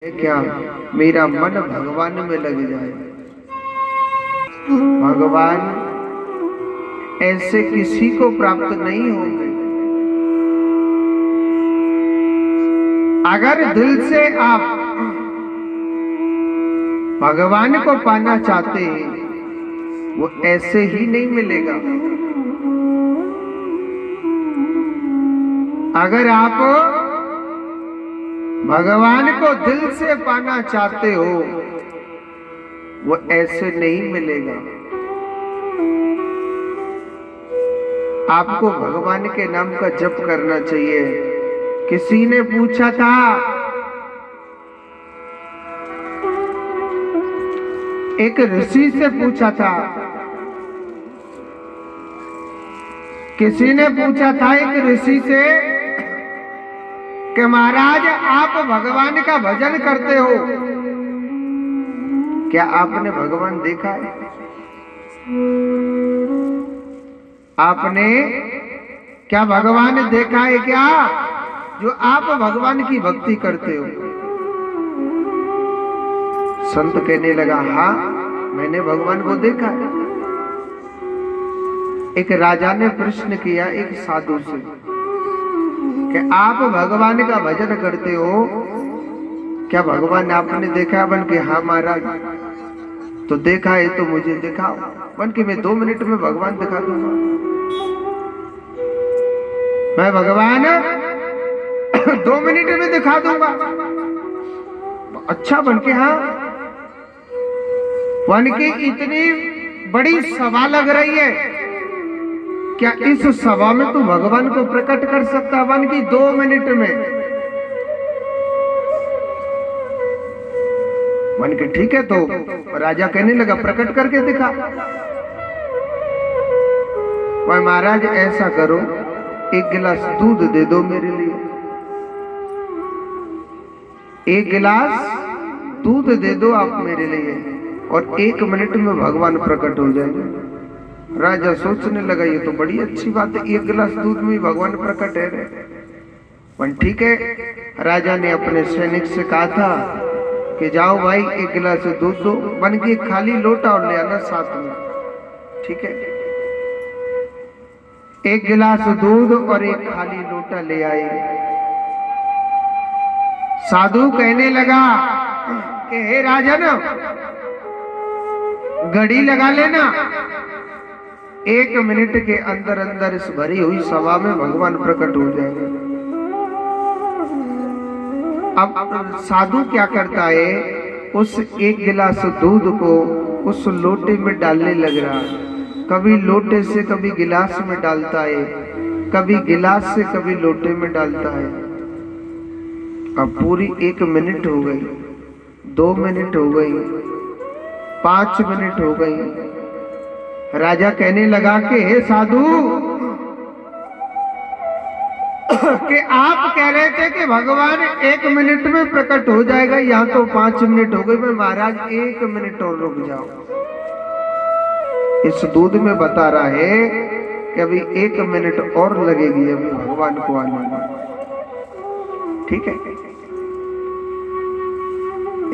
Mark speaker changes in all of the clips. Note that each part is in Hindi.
Speaker 1: क्या मेरा मन भगवान में लग जाए। भगवान ऐसे किसी को प्राप्त नहीं होंगे। अगर दिल से आप भगवान को पाना चाहते हैं, वो ऐसे ही नहीं मिलेगा। अगर आप भगवान को दिल से पाना चाहते हो, वो ऐसे नहीं मिलेगा। आपको भगवान के नाम का जप करना चाहिए। किसी ने पूछा था, एक ऋषि से पूछा था, किसी ने पूछा था एक ऋषि से कि महाराज आप भगवान का भजन करते हो, क्या आपने भगवान देखा है? आपने क्या भगवान देखा है क्या, जो आप भगवान की भक्ति करते हो? संत कहने लगा, हाँ मैंने भगवान को देखा है। एक राजा ने प्रश्न किया एक साधु से कि आप भगवान का भजन करते हो, क्या भगवान आपने देखा? बन के हाँ महाराज, तो देखा है तो मुझे दिखाओ। बन के मैं 2 मिनट में भगवान दिखा दूंगा। मैं भगवान 2 मिनट में दिखा दूंगा। अच्छा बन के हाँ। बन के इतनी बड़ी सभा लग रही है, क्या इस सभा में तू भगवान को प्रकट कर सकता? बन की 2 मिनट में। मन के ठीक है। तो राजा कहने लगा प्रकट करके दिखा। वह महाराज ऐसा करो, 1 गिलास दूध दे दो मेरे लिए। 1 गिलास दूध दे दो आप मेरे लिए, और 1 मिनट में भगवान प्रकट हो जाएंगे। राजा सोचने लगा, ये तो बड़ी अच्छी बात है, 1 गिलास दूध में ही भगवान प्रकट है रे। पर ठीक है, राजा ने अपने सैनिक से कहा था कि जाओ भाई 1 गिलास दूध दो। बन के खाली लोटा और ले आना साथ में। ठीक है, 1 गिलास दूध और 1 खाली लोटा ले आए। साधु कहने लगा कि हे राजन, घड़ी लगा लेना, 1 मिनट के अंदर अंदर इस भरी हुई सभा में भगवान प्रकट हो जाएंगे। अब साधु क्या करता है, उस 1 गिलास दूध को उस लोटे में डालने लग रहा। कभी लोटे से कभी गिलास में डालता है, कभी गिलास से कभी लोटे में डालता है। अब पूरी 1 मिनट हो गई, 2 मिनट हो गई, 5 मिनट हो गई। राजा कहने लगा कि हे साधु, कि आप कह रहे थे कि भगवान 1 मिनट में प्रकट हो जाएगा, यहाँ तो 5 मिनट हो गए। मैं महाराज 1 मिनट और रुक जाओ। इस दूध में बता रहा है कि अभी 1 मिनट और लगेगी अभी भगवान को आने में। ठीक है,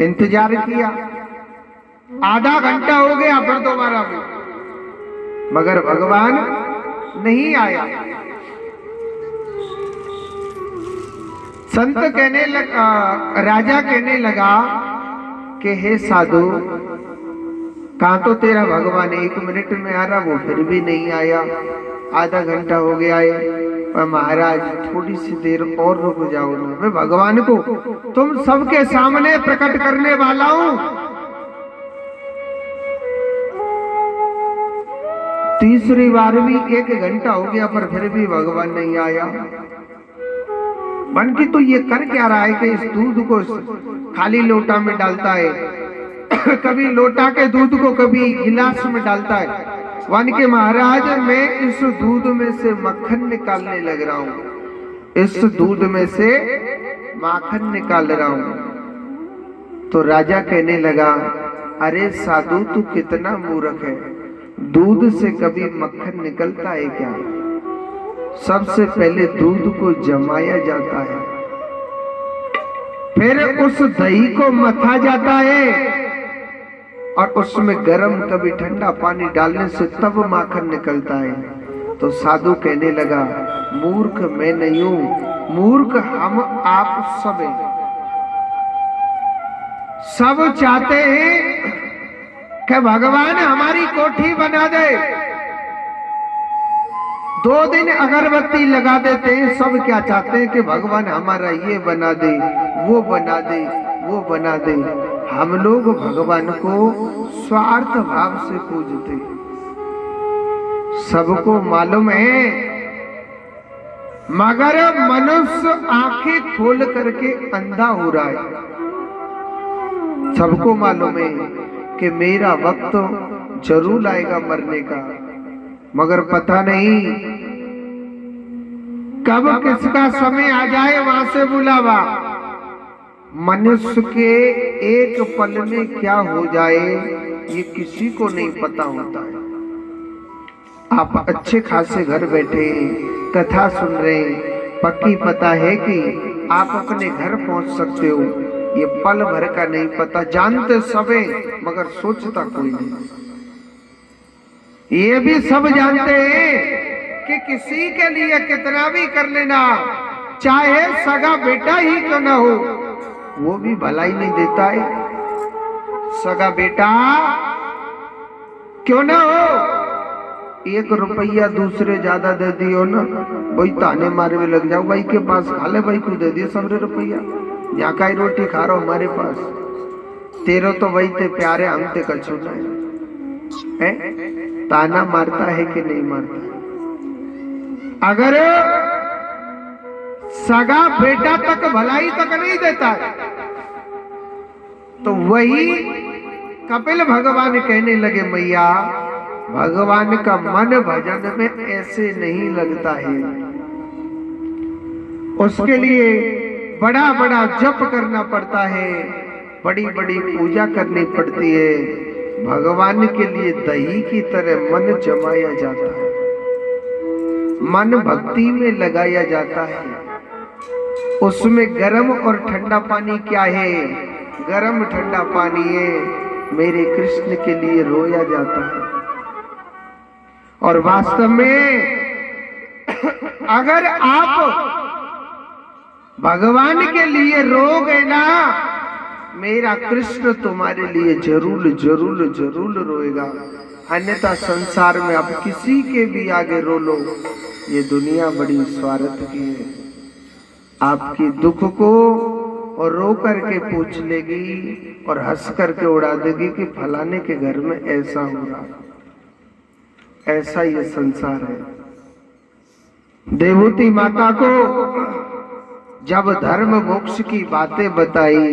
Speaker 1: इंतजार किया, आधा घंटा हो गया, फिर दोबारा भी, मगर भगवान नहीं आया। संत कहने लगा, राजा कहने लगा कि हे साधु, कहां तो तेरा भगवान 1 मिनट में आ रहा, वो फिर भी नहीं आया। आधा घंटा हो गया है। महाराज थोड़ी सी देर और रुक जाओ ना, मैं भगवान को तुम सबके सामने प्रकट करने वाला हूं। तीसरी बार भी 1 घंटा हो गया, पर फिर भी भगवान नहीं आया। मन की तो ये कर क्या रहा है कि इस दूध को खाली लोटा में डालता है, कभी लोटा के दूध को कभी गिलास में डालता है। वन के महाराज, मैं इस दूध में से मक्खन निकालने लग रहा हूं, इस दूध में से माखन निकाल रहा हूं। तो राजा कहने लगा, अरे साधु तू कितना मूर्ख है, दूध से कभी मक्खन निकलता है क्या? सबसे पहले दूध को जमाया जाता है, फिर उस दही को मथा जाता है और उसमें गरम कभी ठंडा पानी डालने से तब माखन निकलता है। तो साधु कहने लगा, मूर्ख मैं नहीं हूं, मूर्ख हम आप सब चाहते हैं कि भगवान हमारी कोठी बना दे। 2 दिन अगरबत्ती लगा देते हैं, सब क्या चाहते हैं कि भगवान हमारा ये बना दे, वो बना दे, वो बना दे। हम लोग भगवान को स्वार्थ भाव से पूजते। सबको मालूम है, मगर मनुष्य आंखें खोल करके अंधा हो रहा है। सबको मालूम है कि मेरा वक्त जरूर आएगा मरने का, मगर पता नहीं कब किसका समय आ जाए वहां से बुलावा। मनुष्य के एक पल में क्या हो जाए ये किसी को नहीं पता होता है। आप अच्छे खासे घर बैठे कथा सुन रहे हैं, पक्की पता है कि आप अपने घर पहुंच सकते हो, ये पल भर का नहीं पता। जानते सबे मगर सोचता कोई नहीं। ये भी सब जानते हैं कि किसी के लिए कितना भी कर लेना, चाहे सगा बेटा ही क्यों ना हो, वो भी भलाई नहीं देता है। सगा बेटा क्यों ना हो, 1 रुपया दूसरे ज्यादा दे दियो ना, वही ताने मारे में लग जाओ। भाई के पास खा ले, भाई को दे दिए सबरे रुपया, यहाँ का ही रोटी खा रहा हमारे पास, तेरो तो वही ते प्यारे हम ते कछु है। ताना मारता है कि नहीं मारता? अगर सगा बेटा तक भलाई तक नहीं देता है, तो वही कपिल भगवान कहने लगे, मैया भगवान का मन भजन में ऐसे नहीं लगता है। उसके लिए बड़ा बड़ा जप करना पड़ता है, बड़ी बड़ी पूजा करनी पड़ती है। भगवान के लिए दही की तरह मन जमाया जाता है, मन भक्ति में लगाया जाता है। उसमें गरम और ठंडा पानी क्या है? गरम ठंडा पानी है, मेरे कृष्ण के लिए रोया जाता है। और वास्तव में अगर आप भगवान के लिए रोगे ना, मेरा कृष्ण तुम्हारे लिए जरूर जरूर जरूर रोएगा। अन्यथा संसार में आप किसी के भी आगे रो लो, ये दुनिया बड़ी स्वार्थ की है। आपकी दुख को और रो करके पूछ लेगी और हंस करके उड़ा देगी कि फलाने के घर में ऐसा हो रहा। ऐसा ये संसार है। देवहूति माता को जब धर्म मोक्ष की बातें बताई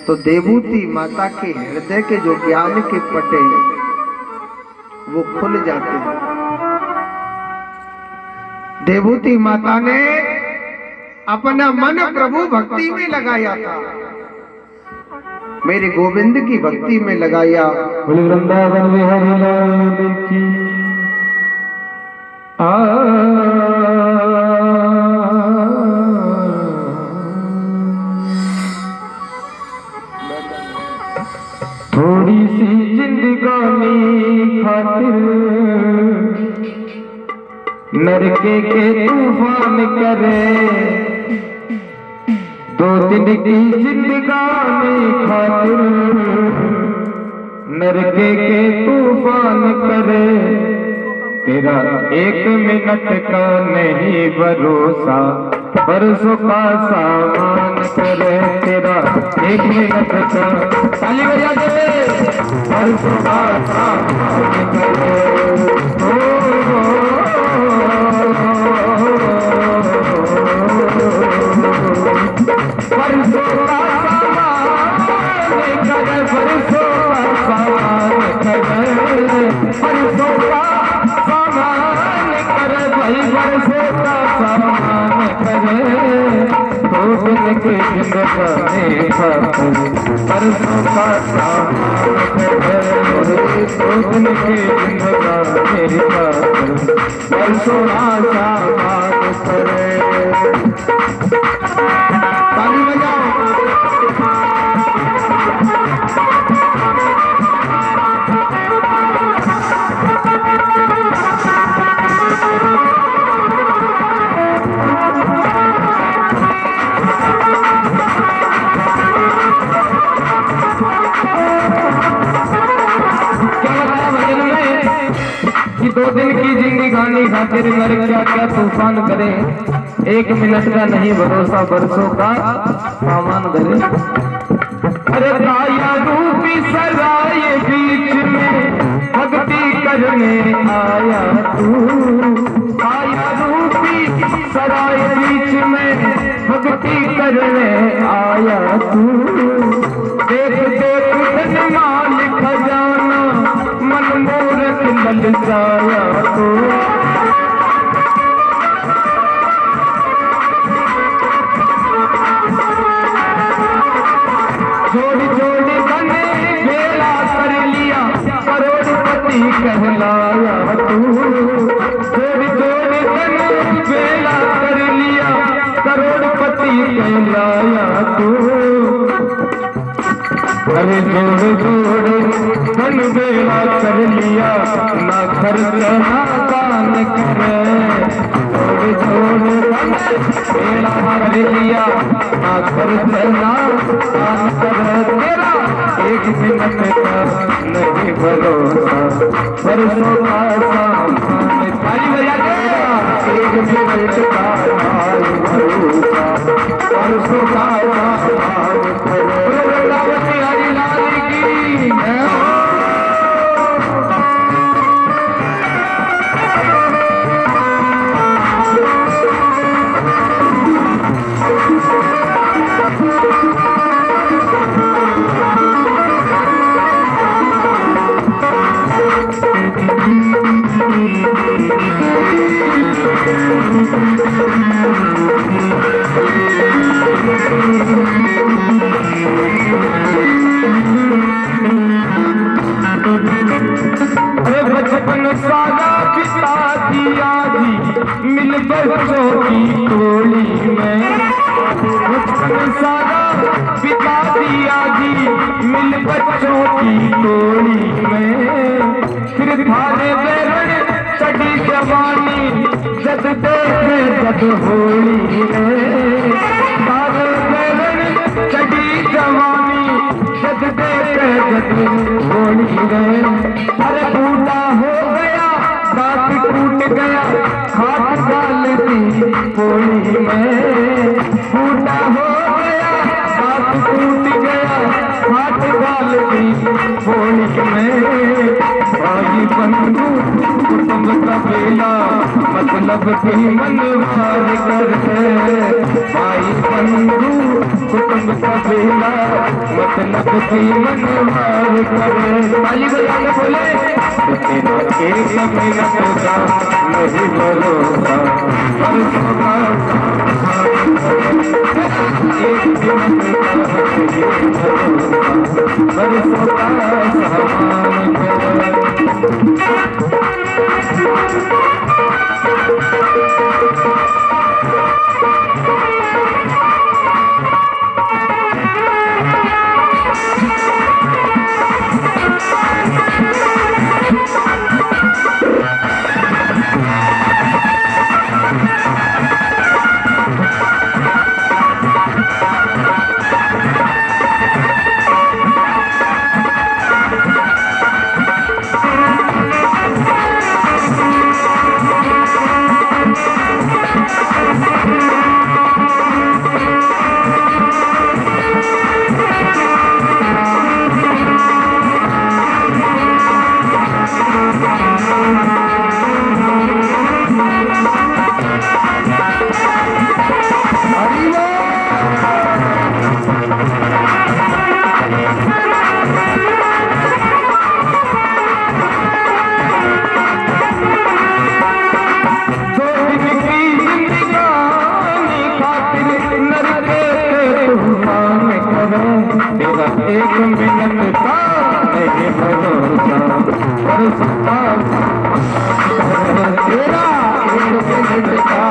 Speaker 1: तो देवहूति माता के हृदय के जो ज्ञान के पटे वो खुल जाते हैं। देवहूति माता ने अपना मन प्रभु भक्ति में लगाया था, मेरे गोविंद की भक्ति में लगाया।
Speaker 2: वृंदावन बिहारी लाल की थोड़ी सी जिंदगानी खातिर नरके के तूफान करे, 2 दिन की जिंदगानी खातिर नरके के तूफान करे। तेरा 1 मिनट का नहीं भरोसा, परसों का सामान करे। तेरा 1 मिनट का ताली बजा दे, परसों का सामान करे। परसों का सामान करे, परसों का सामान करे, परसों का सामान करे भाई, परसों का सामान करे। 2 दिन के जिंदगानी खातिर परसों का सामान करे। 2 दिन के जिंदगानी खातिर परसों का सामान करे। ताली बजाओ। 2 दिन की जिंदगानी खातिर मर क्या क्या तूफान करे, 1 मिनट का नहीं भरोसा बरसों का सामान करे। अरे काया रूपी सराय बीच में भक्ति करने आया तू, काया रूपी सराय बीच में भक्ति करने आया तू। देख देख धन माल खजाना मन मोरत ललचाया तू। जोड़ जोड़ बने बेड़ा कर लिया करोड़पति कहलाया तू। जोड़ जोड़ बने बेड़ा कर लिया करोड़पति कहलाया तू। अरे जोड़ जोड़ बन बेड़ा कर लिया ना खर्च ना दान करे। जोड़ जोड़ बन बेड़ा कर लिया ना खर्च ना दान करे। तेरा 1 मिनट का नहीं भरोसा बरसों का सामान। ताली बजा के 1 मिनट का नहीं भरोसा बरसों का सामान करे। वृंदावती हरि लाल की जय। अरे बचपन सारा बिता दिया जी मिल बच्चों की टोली में। बचपन सारा बिता दिया जी मिल बच्चों की टोली में। फिर थाने बैरण चढ़ी जवानी जद देखे जद होली में। थाने बैरण चढ़ी जवानी जद देखे जद होली में। अरे बूढ़ा हो गया दांत टूट गया हाथ डाल दी होली में। बूढ़ा हो गया दांत टूट गया हाथ डाल दी होली में। भाई बंधु कुटुंब का बेला मतलब की मन मार करते। भाई बंधु कुटुंब का बेला मतलब की मन मार करे। ताली बजा के बोले तेरा 1 मिनट का नहीं भरोसा बरसों का सामान करे। 1 मिनट का नहीं भरोसा बरसों का सामान करे। तेरा 1 मिनट का नहीं भरोसा बरसों का तेरा 1 मिनट का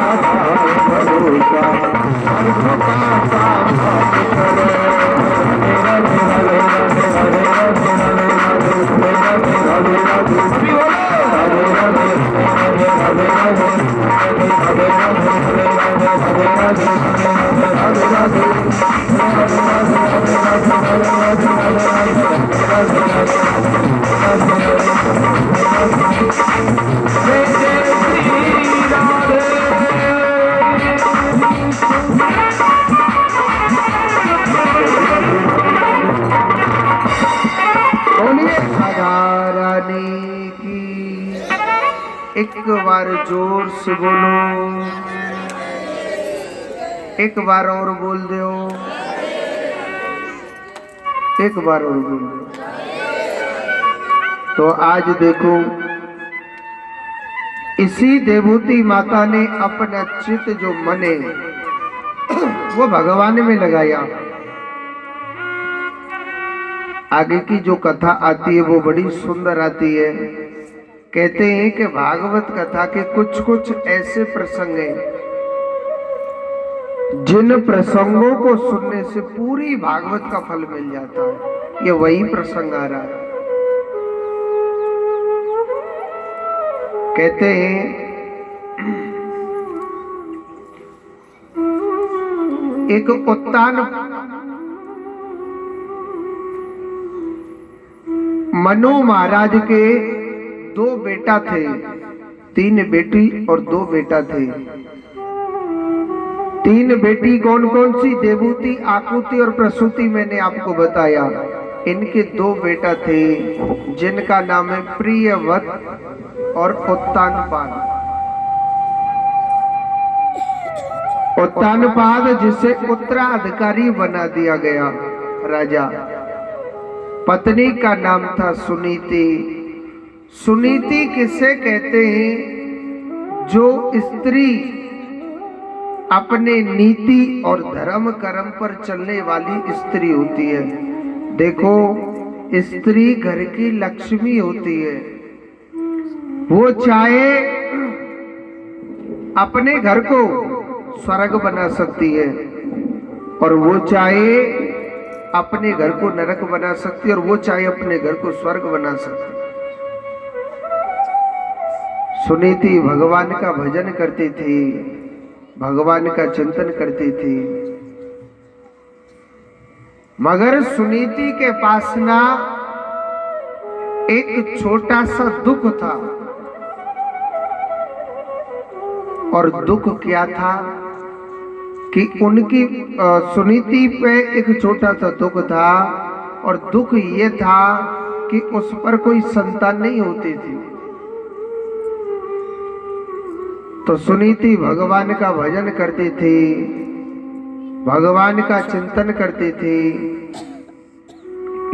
Speaker 2: भरोसा बरसों का सामान करे। तेरा मेरा मेरा मेरा मेरा मेरा मेरा मेरा मेरा दूसरी वाला मेरा मेरा मेरा मेरा
Speaker 1: एक बार जोर से बोलो, एक बार और बोल दो, एक बार और बोल दो। तो आज देखो इसी देवहूति माता ने अपना चित्त जो मने वो भगवान में लगाया। आगे की जो कथा आती है वो बड़ी सुंदर आती है। कहते हैं कि भागवत कथा के कुछ कुछ ऐसे प्रसंग हैं जिन प्रसंगों को सुनने से पूरी भागवत का फल मिल जाता है। ये वही प्रसंग आ रहा है। कहते हैं एक उत्तान मनु महाराज के दो बेटा थे, 3 बेटी और 2 बेटा थे। 3 बेटी कौन कौन सी? देवहूति, आकुति और प्रसूति मैंने आपको बताया। इनके 2 बेटा थे जिनका नाम है प्रियव्रत और उत्तानपाद। उत्तानपाद जिसे उत्तराधिकारी बना दिया गया राजा। पत्नी का नाम था सुनीति। सुनीति किसे कहते हैं? जो स्त्री अपने नीति और धर्म कर्म पर चलने वाली स्त्री होती है। देखो, स्त्री घर की लक्ष्मी होती है। वो चाहे अपने घर को स्वर्ग बना सकती है और वो चाहे अपने घर को नरक बना सकती है और वो चाहे अपने घर को स्वर्ग बना सकती है। सुनीति भगवान का भजन करती थी, भगवान का चिंतन करती थी, मगर सुनीति के पास ना एक छोटा सा दुख था। और दुख क्या था कि उनकी सुनीति पे एक छोटा सा दुख था और दुख ये था कि उस पर कोई संतान नहीं होती थी। तो सुनीति भगवान का भजन करती थी, भगवान का चिंतन करती थी।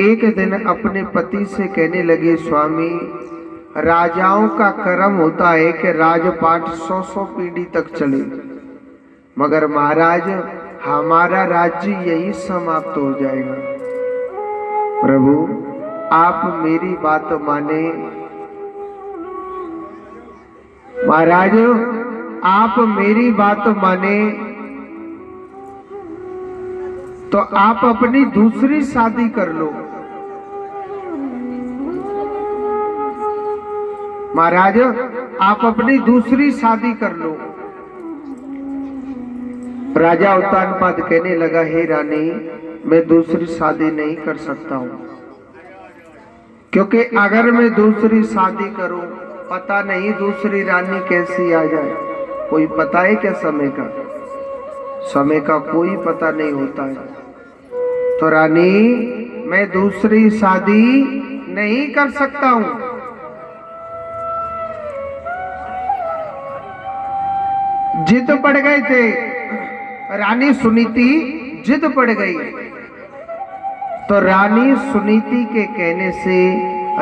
Speaker 1: एक दिन अपने पति से कहने लगे, स्वामी, राजाओं का कर्म होता है कि राजपाट 100-100 पीढ़ी तक चले, मगर महाराज हमारा राज्य यही समाप्त हो जाएगा। प्रभु आप मेरी बात माने। महाराज आप मेरी बात माने तो आप अपनी दूसरी शादी कर लो। महाराज आप अपनी दूसरी शादी कर लो। राजा उत्तानपाद कहने लगा, हे रानी, मैं दूसरी शादी नहीं कर सकता हूं, क्योंकि अगर मैं दूसरी शादी करूं पता नहीं दूसरी रानी कैसी आ जाए। कोई पता है क्या समय का? समय का कोई पता नहीं होता है। तो रानी मैं दूसरी शादी नहीं कर सकता हूं। जिद पड़ गए थे, रानी सुनीति जिद पड़ गई। तो रानी सुनीति के कहने से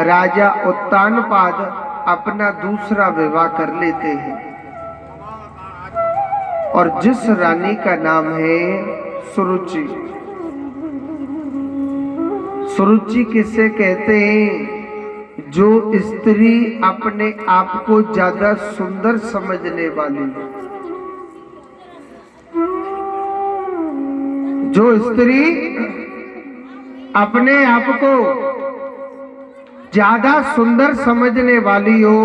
Speaker 1: राजा उत्तानपाद अपना दूसरा विवाह कर लेते हैं और जिस रानी का नाम है सुरुचि। सुरुचि किसे कहते हैं? जो स्त्री अपने आप को ज्यादा सुंदर समझने वाली, जो स्त्री अपने आप को ज्यादा सुंदर समझने वाली हो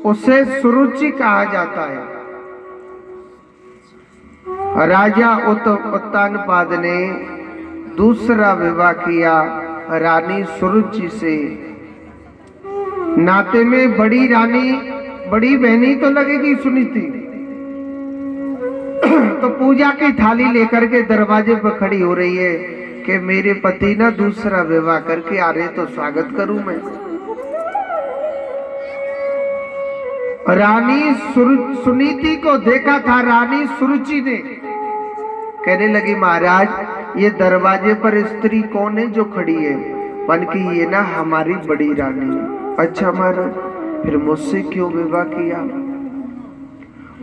Speaker 1: उसे सुरुचि कहा जाता है। राजा उत्तानपाद ने दूसरा विवाह किया रानी सुरुचि से। नाते में बड़ी रानी, बड़ी बहनी तो लगेगी सुनीति। तो पूजा की थाली लेकर के दरवाजे पर खड़ी हो रही है कि मेरे पति ना दूसरा विवाह करके आ रहे, तो स्वागत करूं मैं। रानी सुनीति को देखा था रानी सुरुचि ने, कहने लगी महाराज ये दरवाजे पर स्त्री कौन है जो खड़ी है? मन की ये ना हमारी बड़ी रानी है। अच्छा महाराज, फिर मुझसे क्यों विवाह किया?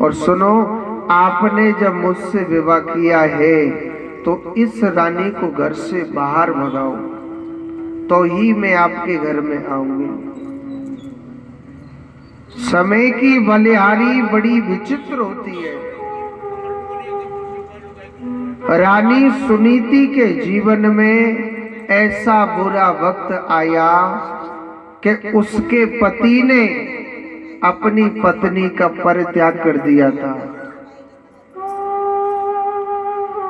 Speaker 1: और सुनो, आपने जब मुझसे विवाह किया है तो इस रानी को घर से बाहर भगाओ, तो ही मैं आपके घर में आऊंगी। समय की बलिहारी बड़ी विचित्र होती है। रानी सुनीति के जीवन में ऐसा बुरा वक्त आया कि उसके पति ने अपनी पत्नी का परित्याग कर दिया था।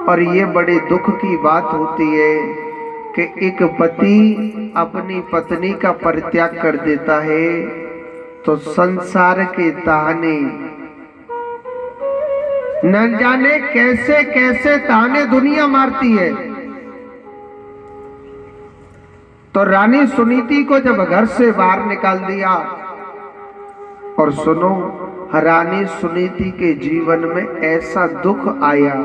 Speaker 1: और ये बड़े दुख की बात होती है कि एक पति अपनी पत्नी का परित्याग कर देता है तो संसार के ताने, न जाने कैसे कैसे ताने दुनिया मारती है। तो रानी सुनीति को जब घर से बाहर निकाल दिया, और सुनो, रानी सुनीति के जीवन में ऐसा दुख आया,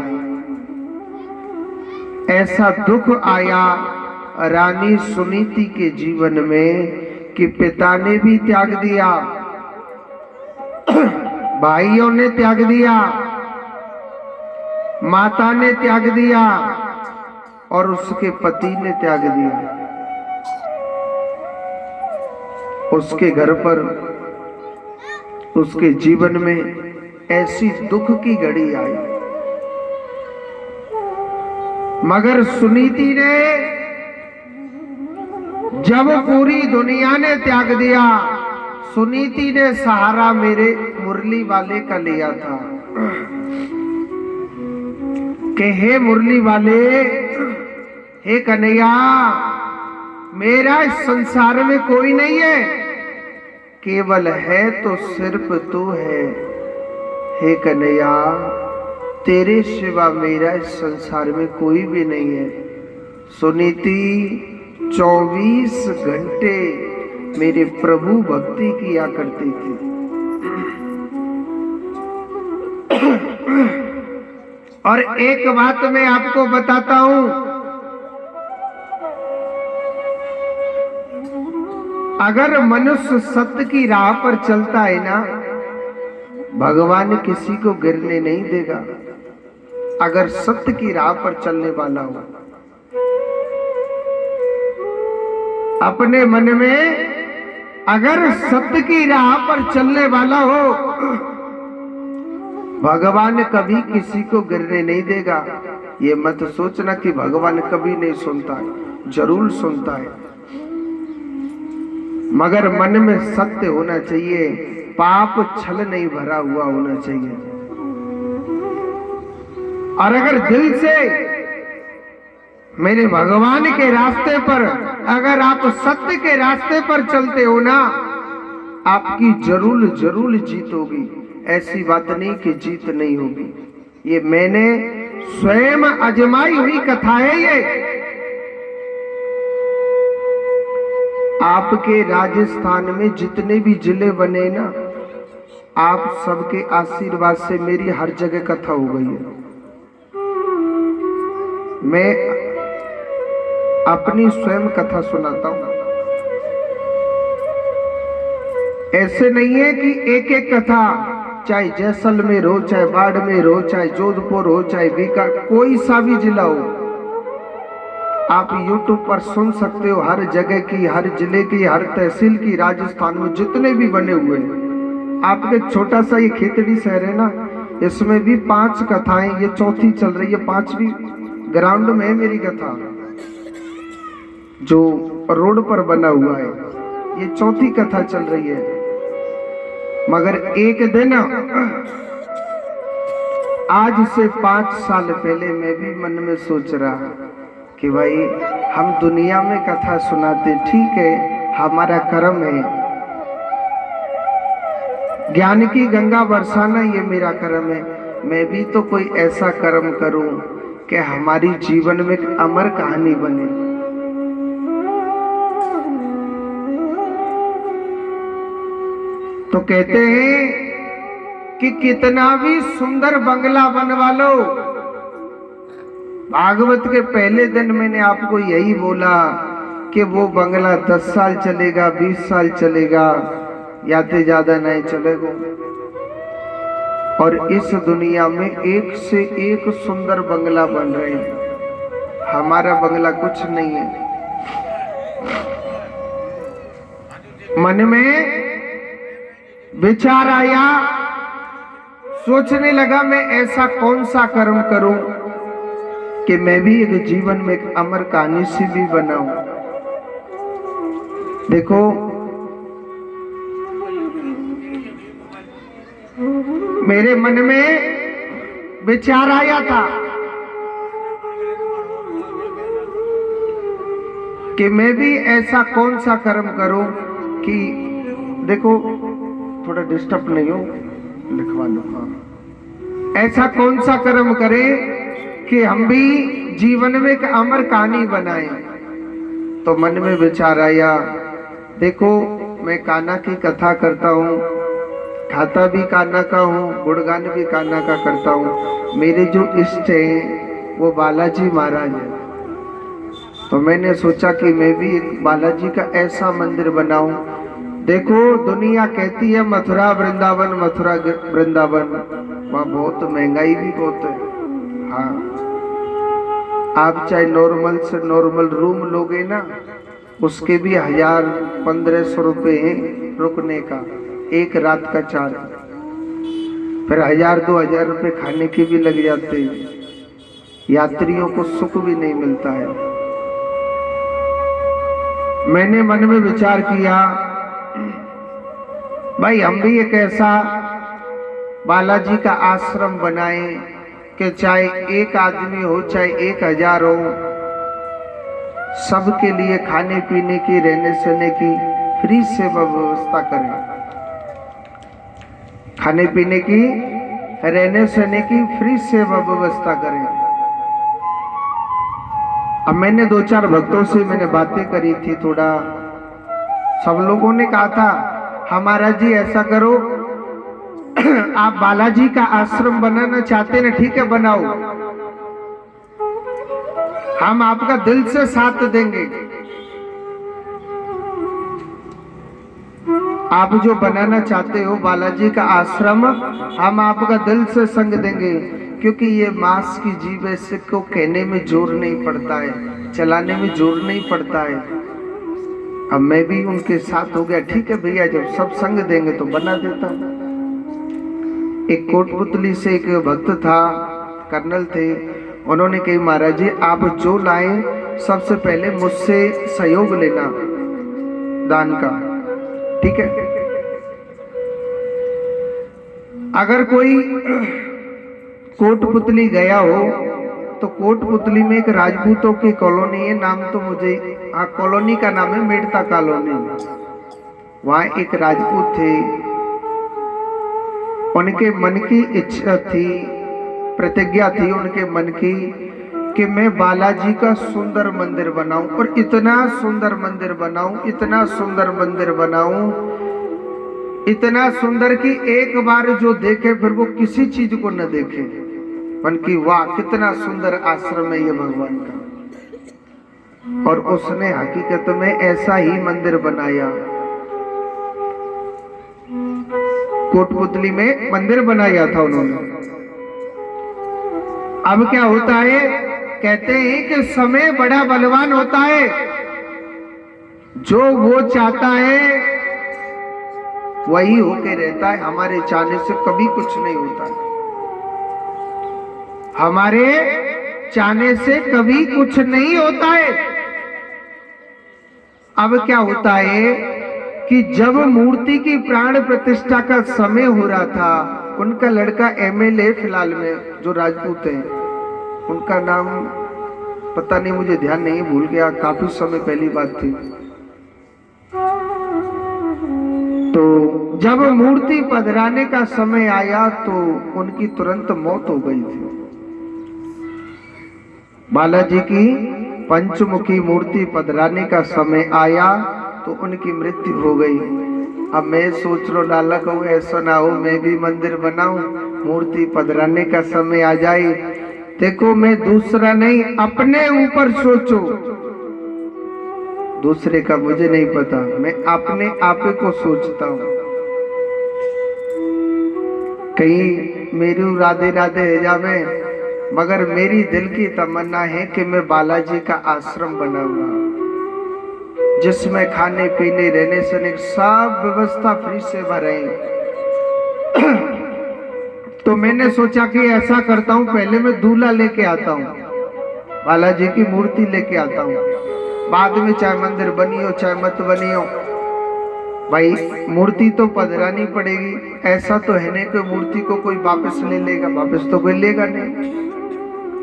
Speaker 1: ऐसा दुख आया रानी सुनीति के जीवन में कि पिता ने भी त्याग दिया, भाइयों ने त्याग दिया, माता ने त्याग दिया और उसके पति ने त्याग दिया। उसके घर पर, उसके जीवन में ऐसी दुख की घड़ी आई। मगर सुनीति ने, जब पूरी दुनिया ने त्याग दिया, सुनीति ने सहारा मेरे मुरली वाले का लिया था कि हे मुरली वाले, हे कन्हैया, मेरा इस संसार में कोई नहीं है, केवल है तो सिर्फ तू है। हे कन्हैया, तेरे सिवा मेरा इस संसार में कोई भी नहीं है। सुनीति 24 घंटे मेरे प्रभु भक्ति किया करती थी। और एक बात मैं आपको बताता हूं, अगर मनुष्य सत्य की राह पर चलता है ना, भगवान किसी को गिरने नहीं देगा। अगर सत्य की राह पर चलने वाला हो, अपने मन में अगर सत्य की राह पर चलने वाला हो, भगवान कभी किसी को गिरने नहीं देगा। ये मत सोचना कि भगवान कभी नहीं सुनता है, जरूर सुनता है, मगर मन में सत्य होना चाहिए, पाप छल नहीं भरा हुआ होना चाहिए। और अगर दिल से मेरे भगवान के रास्ते पर, अगर आप सत्य के रास्ते पर चलते हो ना, आपकी जरूर जरूर जीत होगी। ऐसी बात नहीं कि जीत नहीं होगी। ये मैंने स्वयं आजमाई हुई कथा है। ये आपके राजस्थान में जितने भी जिले बने ना, आप सबके आशीर्वाद से मेरी हर जगह कथा हो गई है। मैं अपनी स्वयं कथा सुनाता हूं। ऐसे नहीं है कि एक एक कथा, चाहे जैसलमेर हो, चाहे बाड़मेर हो, चाहे जोधपुर हो, चाहे बीकानेर, कोई सा भी जिला हो, आप YouTube पर सुन सकते हो। हर जगह की, हर जिले की, हर तहसील की, राजस्थान में जितने भी बने हुए हैं। आपके छोटा सा ये खेतड़ी शहर है ना, इसमें भी 5 कथाएं, ये चौथी चल रही है। 5वीं ग्राउंड में है मेरी कथा, जो रोड पर बना हुआ है। ये चौथी कथा चल रही है। मगर एक दिन, आज से 5 साल पहले, मैं भी मन में सोच रहा कि भाई हम दुनिया में कथा सुनाते, ठीक है, हमारा कर्म है, ज्ञान की गंगा बरसाना ये मेरा कर्म है। मैं भी तो कोई ऐसा कर्म करूं कि हमारी जीवन में एक अमर कहानी बने। तो कहते हैं कि कितना भी सुंदर बंगला बनवा लो, भागवत के पहले दिन मैंने आपको यही बोला कि वो बंगला 10 साल चलेगा, 20 साल चलेगा, या तो ज्यादा नहीं चलेगा। और इस दुनिया में एक से एक सुंदर बंगला बन रहे हैं, हमारा बंगला कुछ नहीं है। मन में विचार आया, सोचने लगा मैं ऐसा कौन सा कर्म करूं कि मैं भी एक जीवन में एक अमर कहानी सी भी बनाऊं। देखो, मेरे मन में विचार आया था कि मैं भी ऐसा कौन सा कर्म करूं कि, देखो थोड़ा डिस्टर्ब नहीं हो, लिखवा लो। हाँ, ऐसा कौन सा कर्म करें कि हम भी जीवन में एक अमर कहानी बनाएं। तो मन में विचार आया, देखो मैं कान्हा की कथा करता हूँ, खाता भी कान्हा का हूँ, गुणगान भी कान्हा का करता हूँ। मेरे जो इष्ट हैं वो बालाजी महाराज है। तो मैंने सोचा कि मैं भी एक बालाजी का ऐसा मंदिर बनाऊं। देखो दुनिया कहती है मथुरा वृंदावन, मथुरा वृंदावन, वहाँ बहुत महंगाई भी बहुत है। हाँ, आप चाहे नॉर्मल से नॉर्मल रूम लोगे ना, उसके भी 1000-1500 रुपए हैं रुकने का, एक रात का चार्ज। फिर 1000-2000 रुपए खाने के भी लग जाते हैं। यात्रियों को सुख भी नहीं मिलता है। मैंने मन में विचार किया, भाई हम भी एक ऐसा बालाजी का आश्रम बनाएं कि चाहे एक आदमी हो चाहे 1000 हो, सबके लिए खाने पीने की, रहने सहने की फ्री सेवा व्यवस्था करें। खाने पीने की, रहने सहने की फ्री सेवा व्यवस्था करें। अब मैंने 2-4 भक्तों से मैंने बातें करी थी, थोड़ा सब लोगों ने कहा था हमारा जी ऐसा करो, आप बालाजी का आश्रम बनाना चाहते ना, ठीक है बनाओ, हम आपका दिल से साथ देंगे। आप जो बनाना चाहते हो बालाजी का आश्रम, हम आपका दिल से संग देंगे, क्योंकि ये मांस की जीव है, इससे को कहने में जोर नहीं पड़ता है, चलाने में जोर नहीं पड़ता है। अब मैं भी उनके साथ हो गया, ठीक है भैया जब सब संग देंगे तो बना देता हूं। एक कोटपुतली से एक भक्त था, कर्नल थे, उन्होंने कही महाराज जी आप जो लाए सबसे पहले मुझसे सहयोग लेना दान का, ठीक है। अगर कोई कोटपुतली गया हो तो कोटपुतली में एक राजपूतों की कॉलोनी है, नाम तो मुझे, हाँ कॉलोनी का नाम है मेड़ता कॉलोनी। वहां एक राजपूत थे, उनके मन की इच्छा थी, प्रतिज्ञा थी उनके मन की कि मैं बालाजी का सुंदर मंदिर बनाऊं, और इतना सुंदर मंदिर बनाऊं, इतना सुंदर मंदिर बनाऊं, इतना सुंदर कि एक बार जो देखे फिर वो किसी चीज को न देखे, मन की वाह कितना सुंदर आश्रम है ये भगवान का। और उसने हकीकत में ऐसा ही मंदिर बनाया, कोटपुतली में मंदिर बनाया था उन्होंने। अब क्या होता है, कहते हैं कि समय बड़ा बलवान होता है, जो वो चाहता है वही होके रहता है। हमारे चाहने से कभी कुछ नहीं होता है, हमारे चाहने से कभी कुछ नहीं होता है। अब क्या होता है कि जब मूर्ति की प्राण प्रतिष्ठा का समय हो रहा था, उनका लड़का एमएलए फिलहाल में जो राजपूत है, उनका नाम पता नहीं, मुझे ध्यान नहीं, भूल गया, काफी समय पहली बात थी। तो जब मूर्ति पधराने का समय आया तो उनकी तुरंत मौत हो गई थी। बालाजी की पंचमुखी मूर्ति पधराने का समय आया तो उनकी मृत्यु हो गई। अब मैं सोच रो लाला कहूँ ऐसा ना हो मैं भी मंदिर बनाऊं, मूर्ति पधराने का समय आ जाए। देखो मैं दूसरा नहीं, अपने ऊपर सोचो, दूसरे का मुझे नहीं पता, मैं अपने आप को सोचता हूं। कहीं मेरी राधे राधे है जावे, मगर मेरी दिल की तमन्ना है कि मैं बालाजी का आश्रम बनाऊंगा, जिसमें खाने पीने रहने सहने सब व्यवस्था फ्री से भरे। तो मैंने सोचा कि ऐसा करता हूं, पहले मैं दूल्हा लेके आता हूं, बालाजी की मूर्ति लेके आता हूं, बाद में चाहे मंदिर बनी हो चाहे मत बनी हो, भाई मूर्ति तो पधरानी पड़ेगी। ऐसा तो है नहीं कि मूर्ति को कोई वापस ले लेगा, वापस तो कोई लेगा नहीं।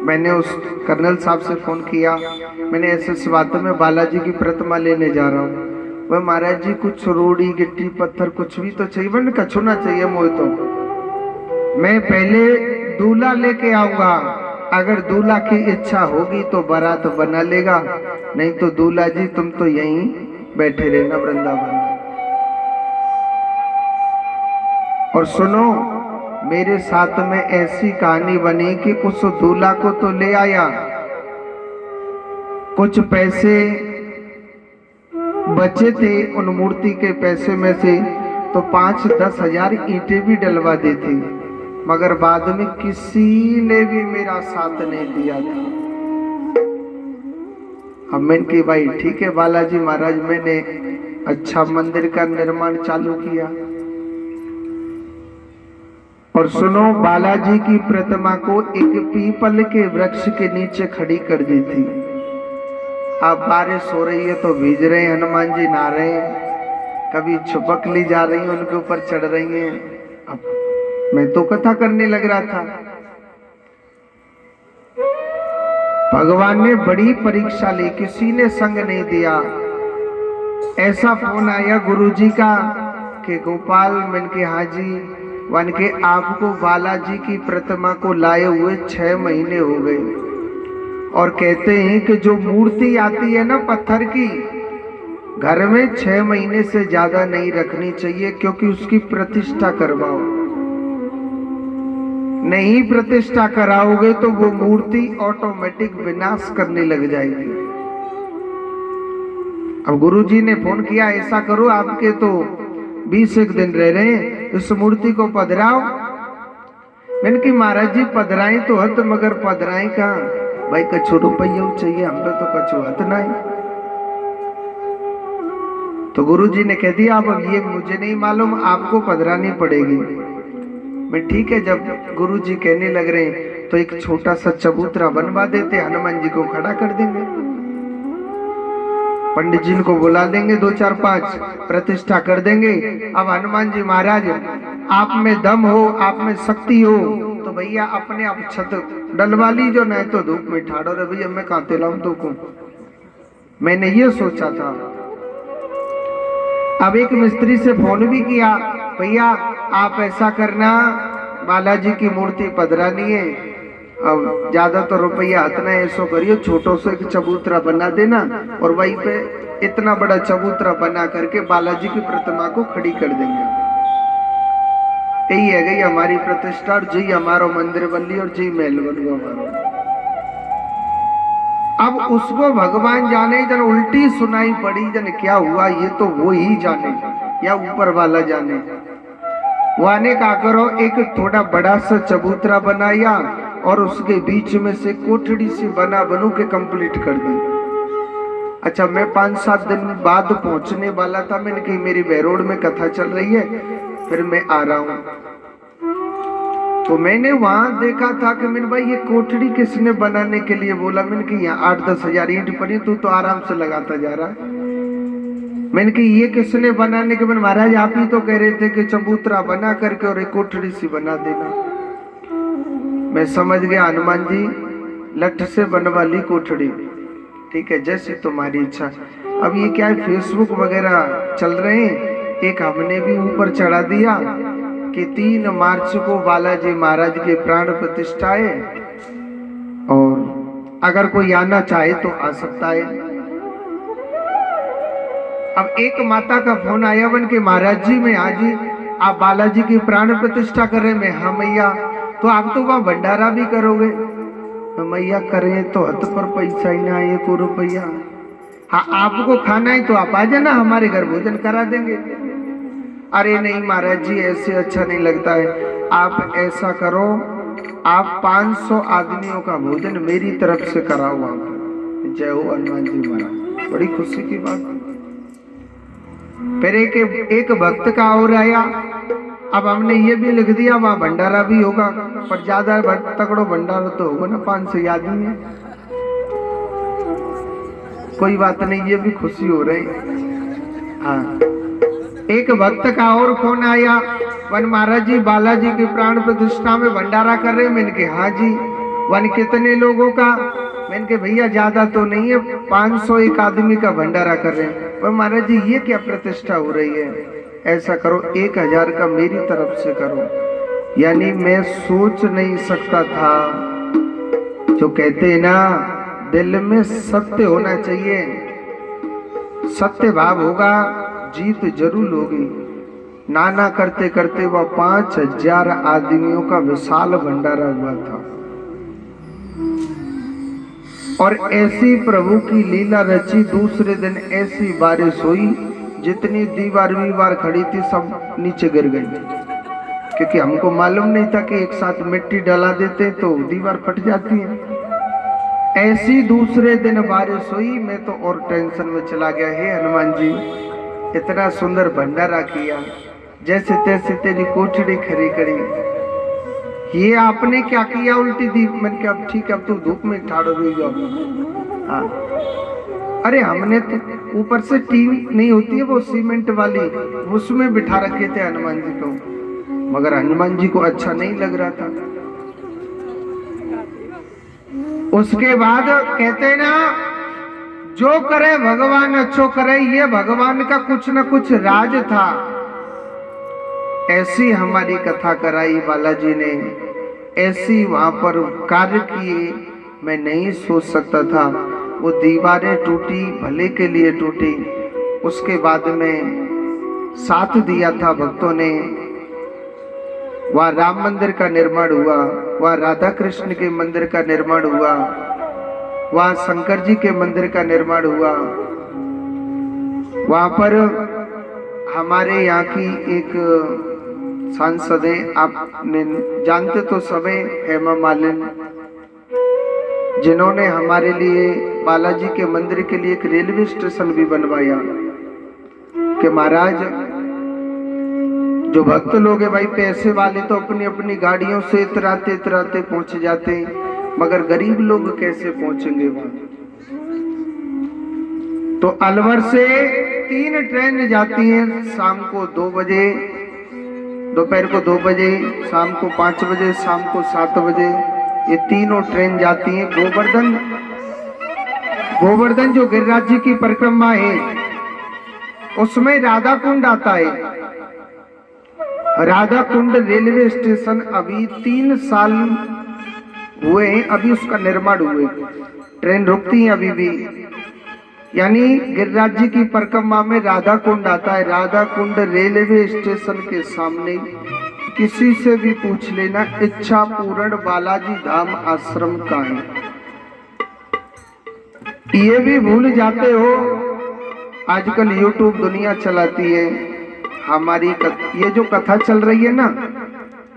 Speaker 1: मैंने उस कर्नल साहब से फोन किया, मैंने ऐसे बात में बालाजी की प्रतिमा लेने जा रहा हूँ। वह महाराज जी कुछ रोड़ी गिट्टी पत्थर कुछ भी तो चाहिए, मैंने कछु ना चाहिए मोह, तो मैं पहले दूल्हा लेके आऊंगा, अगर दूल्हा की इच्छा होगी तो बारात बना लेगा, नहीं तो दूल्हा जी तुम तो यहीं बैठे रहना वृंदावन। और सुनो, मेरे साथ में ऐसी कहानी बनी कि उस दूल्हा को तो ले आया, कुछ पैसे बचे थे उन मूर्ति के पैसे में से, तो 5-10 हजार ईंटें भी डलवा दी थी, मगर बाद में किसी ने भी मेरा साथ नहीं दिया था। अब मैंने की भाई ठीक है बालाजी महाराज, मैंने अच्छा मंदिर का निर्माण चालू किया। और सुनो, बालाजी की प्रतिमा को एक पीपल के वृक्ष के नीचे खड़ी कर दी थी। अब बारिश हो रही है तो भीज रहे हैं, हनुमान जी नहा रहे हैं, कभी छुपकली जा रही है उनके ऊपर चढ़ रही हैं। अब मैं तो कथा करने लग रहा था, भगवान ने बड़ी परीक्षा ली, किसी ने संग नहीं दिया। ऐसा फोन आया गुरुजी का कि गोपाल, मन के हाजी वन के आपको बालाजी की प्रतिमा को लाए हुए 6 महीने हो गए, और कहते हैं कि जो मूर्ति आती है ना पत्थर की, घर में 6 महीने से ज्यादा नहीं रखनी चाहिए, क्योंकि उसकी प्रतिष्ठा करवाओ, नहीं प्रतिष्ठा कराओगे तो वो मूर्ति ऑटोमेटिक विनाश करने लग जाएगी। अब गुरुजी ने फोन किया, ऐसा करो आपके तो 20 दिन रह रहे हैं, इस मूर्ति को पधराओ। मैंने कि महाराज जी पधराई तो हत, मगर पधराई कहाँ, भाई कछु रुपया चाहिए, हम पे तो कछु हत नहीं। तो गुरुजी ने कह दिया अब ये मुझे नहीं मालूम, आपको पधरानी पड़ेगी। मैं ठीक है, जब गुरुजी कहने लग रहे हैं तो एक छोटा सा चबूतरा बनवा देते, हनुमान जी को खड़ा कर देंगे, पंडित जी को बुला देंगे, 2-4-5 प्रतिष्ठा कर देंगे। अब हनुमान जी महाराज आप में दम हो, आप में शक्ति हो, तो भैया अपने आप छत डलवा लीजो, नहीं तो धूप में ठाड़ो रे भैया, मैं कहाँ लाऊं तो को। मैंने ये सोचा था। अब एक मिस्त्री से फोन भी किया, भैया आप ऐसा करना, बालाजी की मूर्ति पधरानी है, अब ज्यादा तो रुपया इतना ऐसा करियो, छोटो से एक चबूतरा बना देना, और वहीं पे इतना बड़ा चबूतरा बना करके बालाजी की प्रतिमा को खड़ी कर देंगे। यही है गई हमारी प्रतिष्ठा, और जी हमारो मंदिर बन लिया, और जी महल बन गया हमारा। अब उसको भगवान जाने, जन उल्टी सुनाई पड़ी, जन क्या हुआ ये तो वो ही जाने, या ऊपर वाला जाने। वाने का करो, एक थोड़ा बड़ा सा चबूतरा बनाया, और उसके बीच में से कोठड़ी से बनू के कंप्लीट कर दी। अच्छा, मैं 5-7 दिन बाद पहुंचने वाला था, मैंने कही मेरी बेरोड में कथा चल रही है, फिर मैं आ रहा हूं। तो मैंने वहां देखा था कि मैंने भाई ये कोठड़ी किसने बनाने के लिए बोला, मैंने कि यहाँ 8-10 हजार ईंट पड़ी, तू तो आराम से लगाता जा रहा। मैंने कि ये किसने बनाने के, मैंने महाराज आप ही तो कह रहे थे कि चबूतरा बना करके और एक कोठड़ी सी बना देना। मैं समझ गया, हनुमान जी लठ से बनवा ली कोठड़ी, ठीक है जैसी तुम्हारी इच्छा। अब ये क्या है, फेसबुक वगैरह चल रहे हैं, एक हमने भी ऊपर चढ़ा दिया कि 3 मार्च को बालाजी महाराज के प्राण प्रतिष्ठा है, और अगर कोई आना चाहे तो आ सकता है। अब एक माता का फोन आया बन के महाराज जी में आज ही आप बालाजी की प्राण प्रतिष्ठा कर रहे हैं। हाँ मैया, तो आप तो वहां भंडारा भी करोगे? मैया करें तो हथ पर पैसा ही ना आए 1 रुपया। हाँ आपको खाना है तो आप आ जाना, हमारे घर भोजन करा देंगे। अरे नहीं महाराज जी ऐसे अच्छा नहीं लगता है, आप ऐसा करो आप 500 आदमियों का भोजन मेरी तरफ से कराओ आप। जय हो हनुमान जी महाराज, बड़ी खुशी की बात। फिर एक भक्त का और आया, अब हमने ये भी लिख दिया वहां भंडारा भी होगा, पर ज्यादा तगड़ो भंडारा तो होगा ना, 500 आदमी है। कोई बात नहीं, ये भी खुशी हो रही। हाँ एक भक्त का और फोन आया, वन महाराज जी बालाजी की प्राण प्रतिष्ठा में भंडारा कर रहे हैं। मैंने कहा हाँ जी। वन कितने लोगों का? मैंने कहा भैया ज्यादा तो नहीं है, 501 आदमी का भंडारा कर रहे हैं। वह महाराज जी ये क्या प्रतिष्ठा हो रही है? ऐसा करो 1000 का मेरी तरफ से करो। यानी मैं सोच नहीं सकता था, जो कहते हैं ना दिल में सत्य होना चाहिए, सत्य भाव होगा जीत जरूर होगी। नाना करते करते वह 5000 आदमियों का विशाल भंडारा हुआ था। और ऐसी प्रभु की लीला रची, दूसरे दिन ऐसी बारिश हुई जितनी दीवार खड़ी थी सब नीचे गिर गई, क्योंकि हमको मालूम नहीं था कि एक साथ मिट्टी डाला देते तो दीवार फट जाती है। ऐसी दूसरे दिन बारिश हुई, मैं तो और टेंशन में चला गया। हे हनुमान जी इतना सुंदर भंडारा किया, जैसे तैसे तेरी कोठड़ी खड़ी करी, ये आपने क्या किया उल्टी दी? मैंने कहा अब ठीक है, अब तू धूप में ठाड़ो रही जाओ। हाँ अरे हमने तो ऊपर से टीम नहीं होती है वो सीमेंट वाली, उसमें बिठा रखे थे हनुमान जी को, मगर हनुमान जी को अच्छा नहीं लग रहा था। उसके बाद कहते हैं ना जो करे भगवान अच्छो करे, ये भगवान का कुछ न कुछ राज था। ऐसी हमारी कथा कराई बालाजी ने, ऐसी वहां पर कार्य किए, मैं नहीं सोच सकता था। वो दीवारें टूटी भले के लिए टूटी, उसके बाद में साथ दिया था भक्तों ने। वहाँ राम मंदिर का निर्माण हुआ, वहाँ राधा कृष्ण के मंदिर का निर्माण हुआ, वहाँ शंकर जी के मंदिर का निर्माण हुआ। वहाँ पर हमारे यहाँ की एक सांसद है, आपने जानते तो सभी, हेमा मालिनी, जिन्होंने हमारे लिए बालाजी के मंदिर के लिए एक रेलवे स्टेशन भी बनवाया कि महाराज जो भक्त लोग हैं भाई पैसे वाले तो अपनी अपनी गाड़ियों से इतराते इतराते पहुंच जाते हैं, मगर गरीब लोग कैसे पहुंचेंगे वहां? तो अलवर से 3 ट्रेन जाती हैं, शाम को 2 बजे, दोपहर को 2 बजे, शाम को 5 बजे, शाम को 7 बजे, ये तीनों ट्रेन जाती हैं। गोवर्धन जो गिरिराज जी की परिक्रमा है उसमें राधा कुंड आता है। राधा कुंड रेलवे स्टेशन अभी 3 साल हुए हैं, अभी उसका निर्माण हुए, ट्रेन रुकती है अभी भी। यानी गिरिराज जी की परिक्रमा में राधा कुंड आता है। राधा कुंड रेलवे स्टेशन के सामने, किसी से भी पूछ लेना, इच्छा पूर्ण बालाजी धाम आश्रम का है। ये भी भूल जाते हो, आजकल यूट्यूब दुनिया चलाती है। हमारी ये जो कथा चल रही है ना,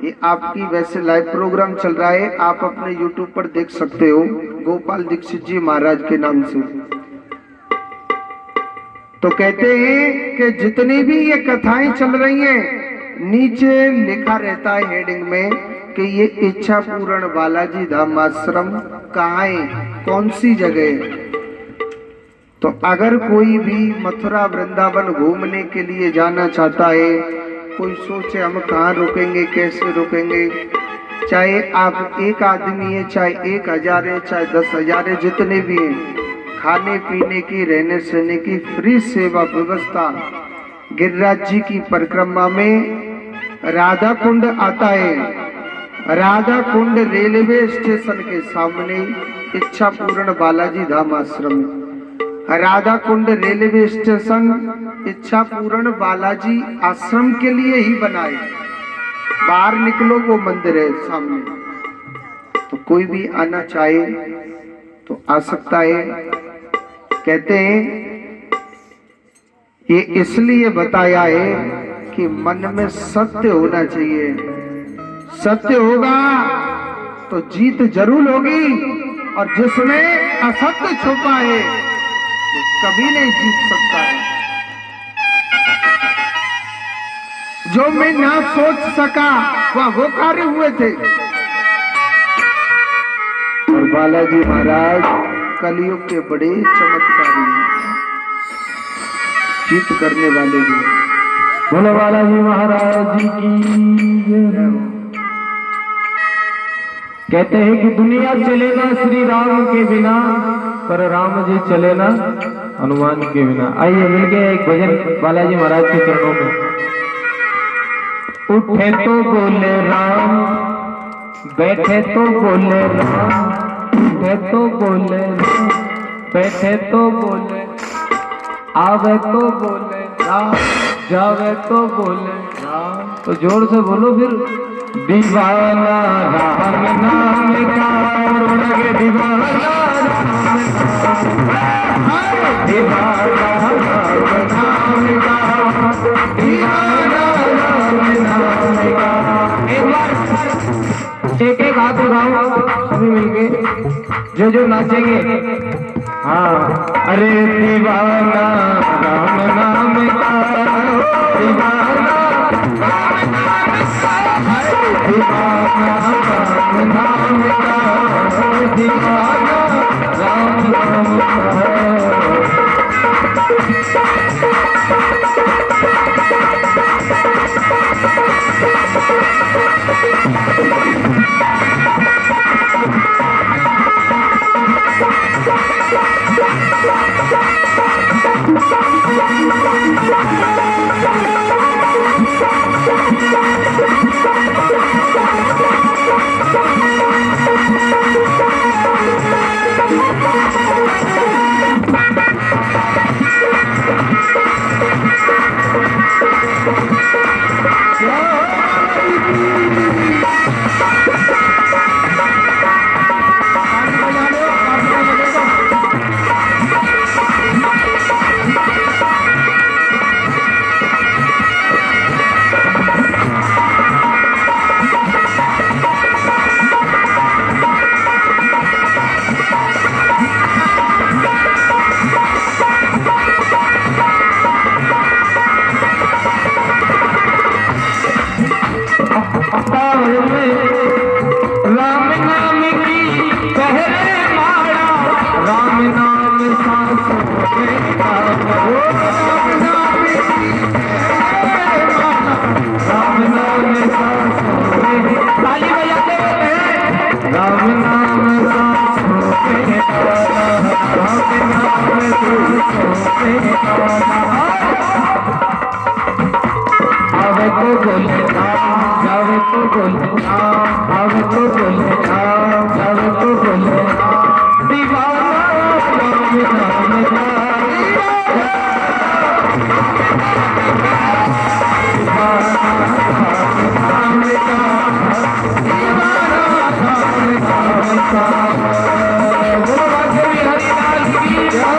Speaker 1: ये आपकी वैसे लाइव प्रोग्राम चल रहा है, आप अपने यूट्यूब पर देख सकते हो, गोपाल दीक्षित जी महाराज के नाम से। तो कहते हैं कि जितनी भी ये कथाएं चल रही हैं, नीचे लिखा रहता है हेडिंग में कि ये इच्छा पूर्ण बालाजी धाम आश्रम कहाँ है, कौन सी जगह है। तो अगर कोई भी मथुरा वृंदावन घूमने के लिए जाना चाहता है, कोई सोचे हम कहाँ रुकेंगे, कैसे रुकेंगे, चाहे आप 1 आदमी है, चाहे 1000 है, चाहे 10,000 है, जितने भी हैं, खाने पीने की, रहने सहने की फ्री सेवा व्यवस्था। गिरिराज जी की परिक्रमा में राधा कुंड आता है। राधा कुंड रेलवे स्टेशन के सामने इच्छा पूर्ण बालाजी धाम आश्रम। राधा कुंड रेलवे स्टेशन इच्छा पूर्ण बालाजी आश्रम के लिए ही बनाए। बाहर निकलो वो मंदिर है सामने, तो कोई भी आना चाहे तो आ सकता है। कहते हैं ये इसलिए बताया है कि मन में सत्य होना चाहिए। सत्य होगा तो जीत जरूर होगी, और जिसमें असत्य छुपा है वो कभी नहीं जीत सकता है। जो मैं ना सोच सका वह वो कार्य हुए थे। और बालाजी महाराज कलयुग के बड़े चमत्कारी हैं, जीत करने वाले भी।
Speaker 2: बोलो बालाजी महाराज जी की जय। कहते हैं कि दुनिया चले ना श्री राम के बिना, पर राम जी चले ना हनुमान के बिना। आइए मिलके एक भजन बालाजी महाराज के चरणों में। उठे तो बोले राम, बैठे तो बोले राम, उठे तो बोले राम, बैठे तो बोले, आवे तो बोले राम, जावे तो बोले राम। तो जोर से बोलो फिर। दीवाना राम नाम का, लगे दीवाना राम नाम, दीवाना राम नाम का, दीवाना राम नाम का। एक बार एक हाथ उठाओ सभी मिलके, जो नाचेंगे। हाँ, अरे दीवाना राम नाम का, दीवाना दीवाना राम नाम का, दीवाना राम नाम का। आवे तो बोले जावे तो बोले, आवे तो बोले जावे तो बोले, दीवाना राम नाम का, दीवाना राम नाम का, दीवाना राम नाम का। बोलो बांके बिहारी लाल की जय हो।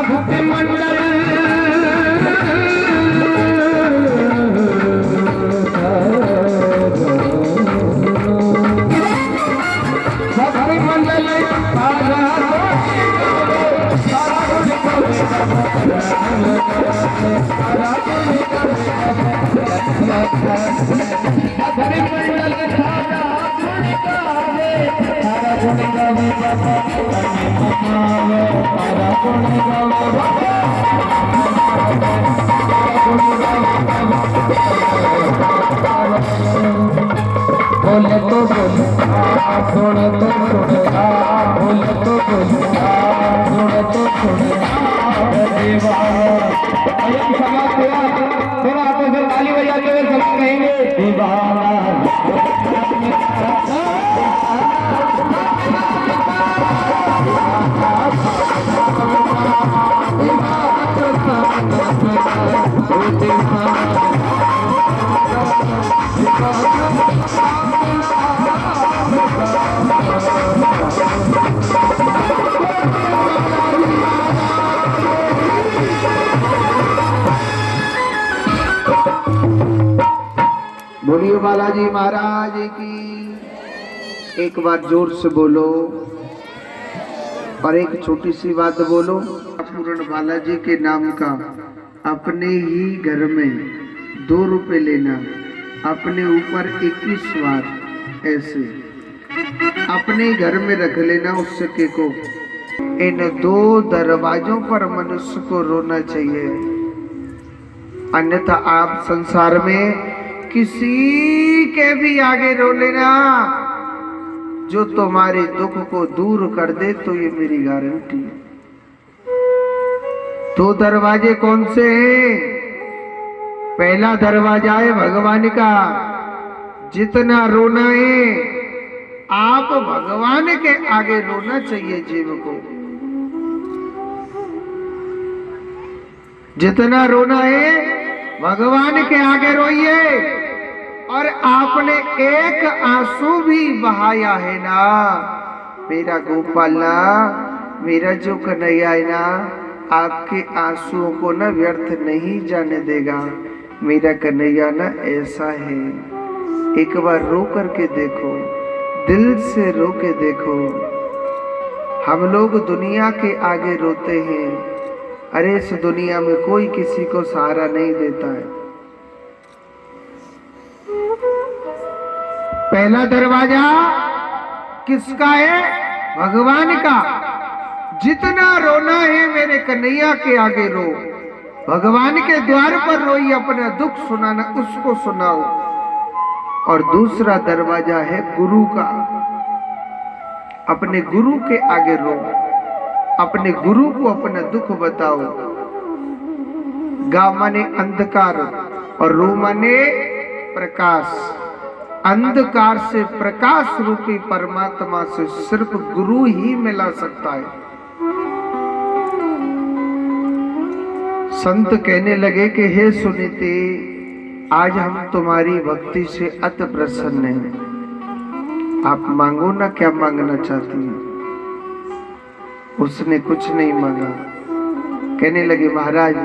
Speaker 2: भक्ति मंडल भक्ति मंडल बोले तो बोले थोड़े तो थोड़े बोले तो बोले थोड़े तो थोड़े समा थोड़ा थोड़ा हाथों से ताली बजाते हुए समा कहेंगे दीवाना
Speaker 1: बोलिए बालाजी महाराज की। एक बार जोर से बोलो और एक छोटी सी बात बोलो। पूर्ण बालाजी के नाम का अपने ही घर में 2 रुपए लेना, अपने ऊपर 21 बार ऐसे अपने घर में रख लेना उस सिक्के को। इन 2 दरवाजों पर मनुष्य को रोना चाहिए, अन्यथा आप संसार में किसी के भी आगे रो लेना, जो तुम्हारे दुख को दूर कर दे, तो ये मेरी गारंटी है। 2 दरवाजे कौन से हैं? पहला दरवाजा है भगवान का। जितना रोना है आप भगवान के आगे रोना चाहिए जीव को। जितना रोना है भगवान के आगे रोइए। और आपने एक आंसू भी बहाया है ना, मेरा गोपाल ना, मेरा जो कन्हैया है ना, आपके आंसुओं को ना व्यर्थ नहीं जाने देगा। मेरा कन्हैया ना ऐसा है। एक बार रो करके देखो, दिल से रो के देखो। हम लोग दुनिया के आगे रोते हैं, अरे इस दुनिया में कोई किसी को सहारा नहीं देता है। पहला दरवाजा किसका है? भगवान का। जितना रोना है मेरे कन्हैया के आगे रो, भगवान के द्वार पर रोइए, अपना दुख सुनाना उसको सुनाओ। और दूसरा दरवाजा है गुरु का। अपने गुरु के आगे रो, अपने गुरु को अपना दुख बताओ। गा माने अंधकार और रो माने प्रकाश। अंधकार से प्रकाश रूपी परमात्मा से सिर्फ गुरु ही मिला सकता है। संत कहने लगे कि हे सुनीति, आज हम तुम्हारी भक्ति से अति प्रसन्न हैं। आप मांगो ना, क्या मांगना चाहती हैं? उसने कुछ नहीं मांगा। कहने लगे महाराज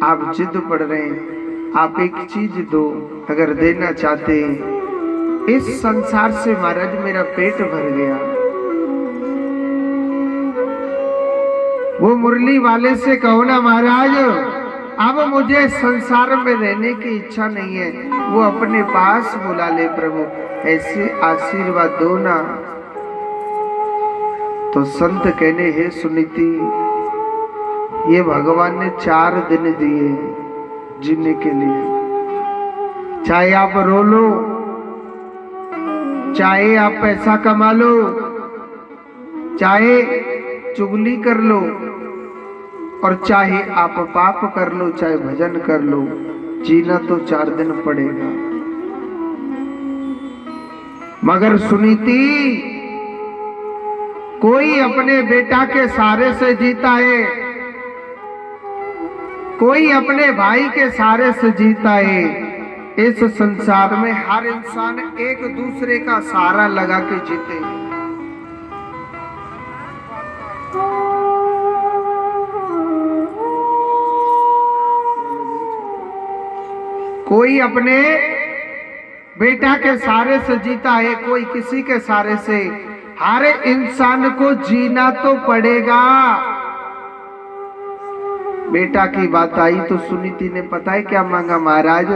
Speaker 1: आप जिद पड़ रहे हैं, आप एक चीज दो, अगर देना चाहते हैं। इस संसार से महाराज मेरा पेट भर गया। वो मुरली वाले से कहो ना महाराज, अब मुझे संसार में रहने की इच्छा नहीं है, वो अपने पास बुला ले प्रभु। ऐसे आशीर्वाद दो ना। तो संत कहने, हे सुनीति, ये भगवान ने 4 दिन दिए जीने के लिए। चाहे आप रो लो, चाहे आप पैसा कमा लो, चाहे चुगली कर लो, और चाहे आप पाप कर लो, चाहे भजन कर लो, जीना तो 4 दिन पड़ेगा। मगर सुनीति, कोई अपने बेटा के सहारे से जीता है, कोई अपने भाई के सहारे से जीता है। इस संसार में हर इंसान एक दूसरे का सहारा लगा के जीते। कोई अपने बेटा के सहारे से जीता है, कोई किसी के सहारे से। हर इंसान को जीना तो पड़ेगा। बेटा की बात आई तो सुनीति ने पता है क्या मांगा? महाराज,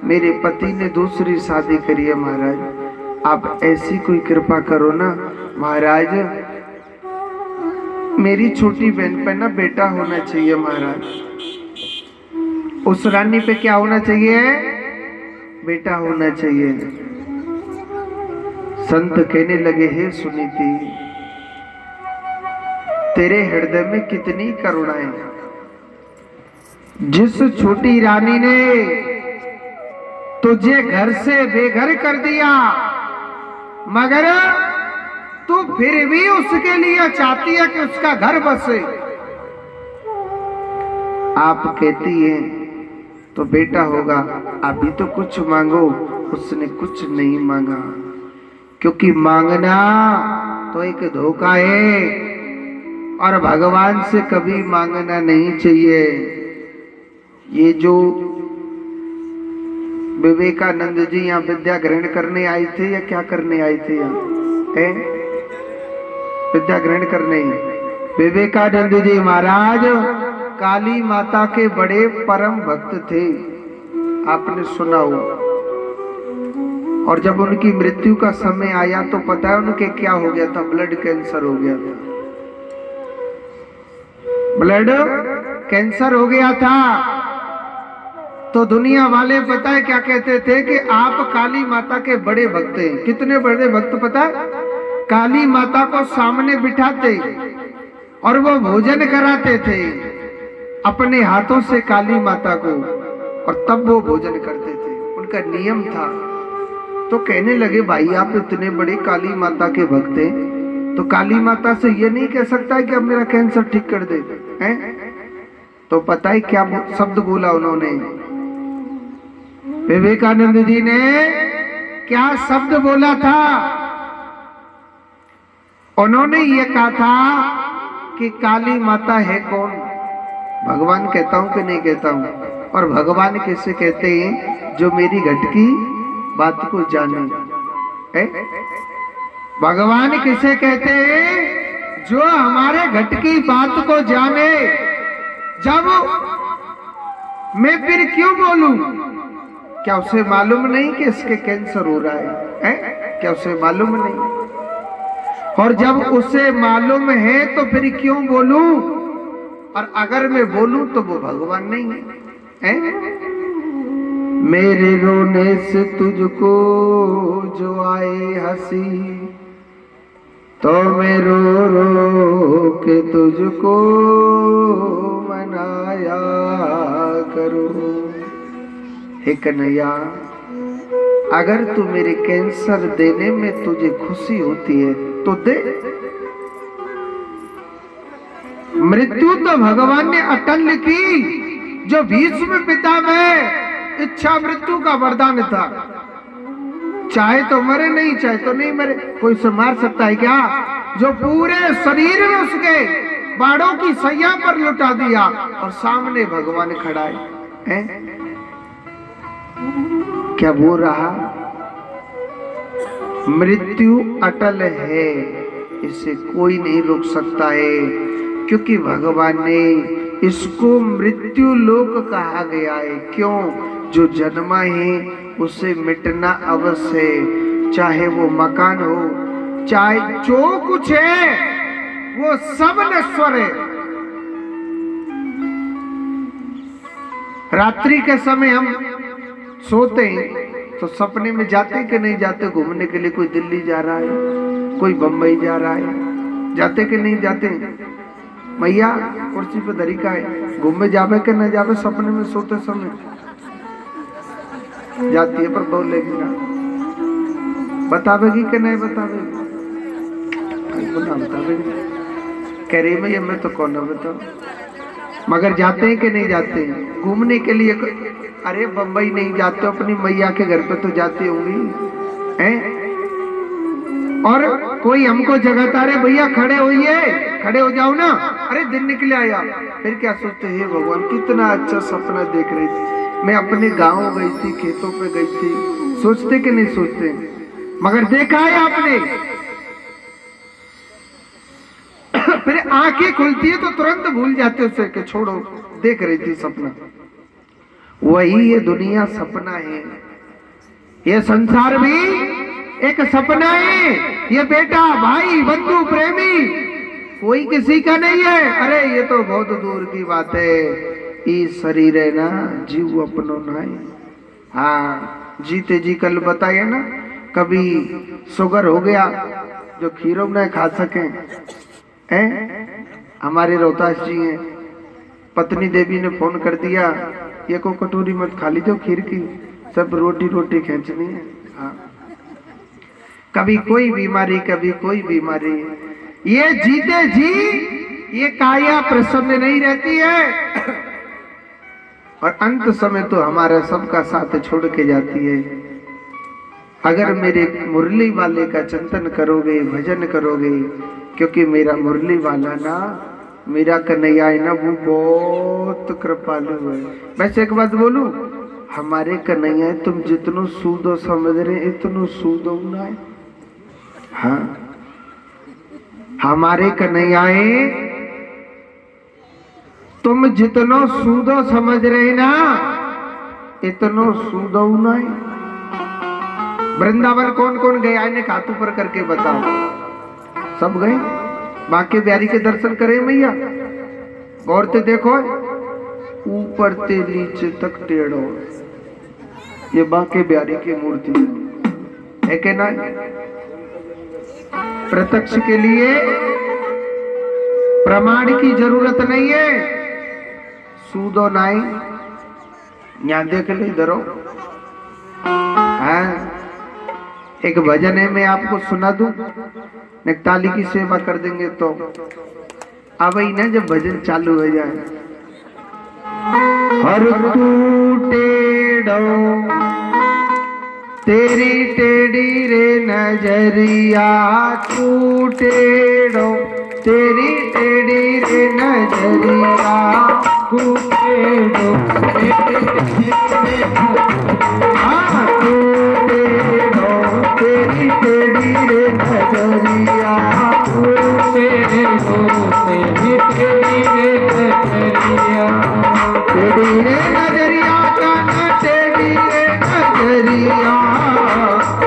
Speaker 1: मेरे पति ने दूसरी शादी करी है महाराज, आप ऐसी कोई कृपा करो ना महाराज, मेरी छोटी बहन पे ना बेटा होना चाहिए महाराज। उस रानी पे क्या होना चाहिए? बेटा होना चाहिए। संत कहने लगे, हे सुनीति, तेरे हृदय में कितनी करुणा है। जिस छोटी रानी ने तुझे घर से बेघर कर दिया, मगर तू फिर भी उसके लिए चाहती है कि उसका घर बसे। आप कहती हैं तो बेटा होगा, अभी तो कुछ मांगो। उसने कुछ नहीं मांगा, क्योंकि मांगना तो एक धोखा है, और भगवान से कभी मांगना नहीं चाहिए। ये जो विवेकानंद जी यहाँ विद्या ग्रहण करने आए थे, या क्या करने आए थे? यहाँ विद्या ग्रहण करने। विवेकानंद जी महाराज काली माता के बड़े परम भक्त थे, आपने सुना हो। और जब उनकी मृत्यु का समय आया तो पता है उनके क्या हो गया था? ब्लड कैंसर हो गया था। ब्लड कैंसर हो गया था। तो दुनिया वाले पता है क्या कहते थे? कि आप काली माता के बड़े भक्त हैं। कितने बड़े भक्त पता है? काली माता को सामने बिठाते और वो भोजन कराते थे अपने हाथों से काली माता को, और तब वो भोजन करते थे, उनका नियम था। तो कहने लगे, भाई आप इतने बड़े काली माता के भक्त हैं, तो काली माता से ये नहीं कह सकता है कि अब मेरा कैंसर ठीक कर दे, हैं? तो पता है क्या शब्द बोला उन्होंने? विवेकानंद जी ने क्या शब्द बोला था? उन्होंने ये कहा था कि काली माता है कौन? भगवान कहता हूं कि नहीं कहता हूं? और भगवान किसे कहते हैं? जो मेरी घट की बात को जाने। भगवान किसे कहते हैं? जो हमारे घट की बात को जाने। जब मैं फिर क्यों बोलूं? क्या उसे मालूम नहीं कि इसके कैंसर हो रहा है? क्या उसे मालूम नहीं? और जब उसे मालूम है तो फिर क्यों बोलूं? और अगर मैं बोलूं तो वो भगवान नहीं है? मेरे रोने से तुझको जो आए हंसी, तो मैं रो रो के तुझको मनाया करूं। हे कन्हैया, अगर तू मेरे कैंसर देने में तुझे खुशी होती है तो दे। मृत्यु तो भगवान ने अटल लिखी। जो भीष्म पिता में इच्छा मृत्यु का वरदान था, चाहे तो मरे, नहीं चाहे तो नहीं मरे। कोई उसे मार सकता है क्या? जो पूरे शरीर में उसके बाड़ों की सैया पर लुटा दिया, और सामने भगवान खड़ा है। क्या वो रहा? मृत्यु अटल है, इसे कोई नहीं रोक सकता है, क्योंकि भगवान ने इसको मृत्यु लोक कहा गया है। क्यों? जो जन्मा है उसे मिटना अवश्य है। चाहे वो मकान हो, चाहे जो कुछ है, वो सब नश्वर है। रात्रि के समय हम सोते हैं तो सपने में जाते कि नहीं जाते घूमने के लिए? कोई दिल्ली जा रहा है, कोई बंबई जा रहा है, जाते कि नहीं जाते? मैया कुर्सी पे धरी का है, घूमने जावे कि नहीं जावे? सपने में सोते समय जाती है, पर बोलेगी ना, बतावेगी कि नहीं बतावेगी? ना बतावेगी, कह रही मैया मैं तो कौन है बताओ। मगर जाते हैं कि नहीं जाते घूमने के लिए? अरे बंबई नहीं जाते, अपनी मैया के घर पे तो जाती होंगी हैं? और कोई हमको जगाता, रे भैया खड़े होइए, खड़े हो जाओ ना, अरे दिन निकले आया। फिर क्या सोचते हैं, भगवान कितना अच्छा सपना देख रही थी, मैं अपने गांव गई थी, खेतों पे गई थी। सोचते कि नहीं सोचते? मगर देखा है आपने, फिर आंखें खुलती है तो तुरंत भूल जाते उसे कि छोड़ो, देख रही थी सपना। वही ये दुनिया सपना है, ये संसार भी एक सपना है। ये बेटा भाई बंधु प्रेमी कोई किसी का नहीं है। अरे ये तो बहुत दूर की बात है, ये शरीर है ना, जीव अपनो ना है। हाँ जीते जी कल बताइए ना, कभी शुगर हो गया जो खीरों न खा सके हमारे रोहतास जी हैं, पत्नी देवी ने फोन कर दिया, ये को कटोरी मत खा लीजिए खीर की, सब रोटी रोटी खींचनी है। हाँ कभी कोई बीमारी, कभी कोई बीमारी। ये जीते जी ये काया प्रसन्न नहीं रहती है, और अंत समय तो हमारा सबका साथ छोड़ के जाती है। अगर मेरे मुरली वाले का चिंतन करोगे, भजन करोगे, क्योंकि मेरा मुरली वाला ना, मेरा कन्हैया है ना, वो बहुत कृपालु है। वैसे एक बात बोलूं, हमारे कन्हैया तुम जितनो सूदो समझ रहे इतनो सूदो ना है। हाँ हमारे कन्हैया तुम जितनो सूदो समझ रहे ना इतनो सूदो ना है। वृंदावन कौन कौन गया इन्हें हाथ ऊपर करके बताओ। सब गए? बांके बिहारी के दर्शन करे मैया? गौर से देखो, ऊपर से नीचे तक टेढ़ो, ये बांके बिहारी की मूर्ति है कि ना? प्रत्यक्ष के लिए प्रमाण की जरूरत नहीं है। सूदो नाई यहां देख ले, इधरो। हाँ एक भजन है, मैं आपको सुना दूं, ताली की सेवा कर देंगे तो अब ही ना जब भजन चालू हो जाए। हर तू टेढ़ो तेरी टेढ़ी रे नजरिया, तू टेढ़ो तेरी टेढ़ी रे नजरिया, तू टेढ़ो हाँ तू टेढ़ो तेरी टेढ़ी रे नजरिया, तू टेढ़ो तेरी टेढ़ी रे नजरिया, टेढ़ी रे नजरिया काना टेढ़ी रे नजरिया,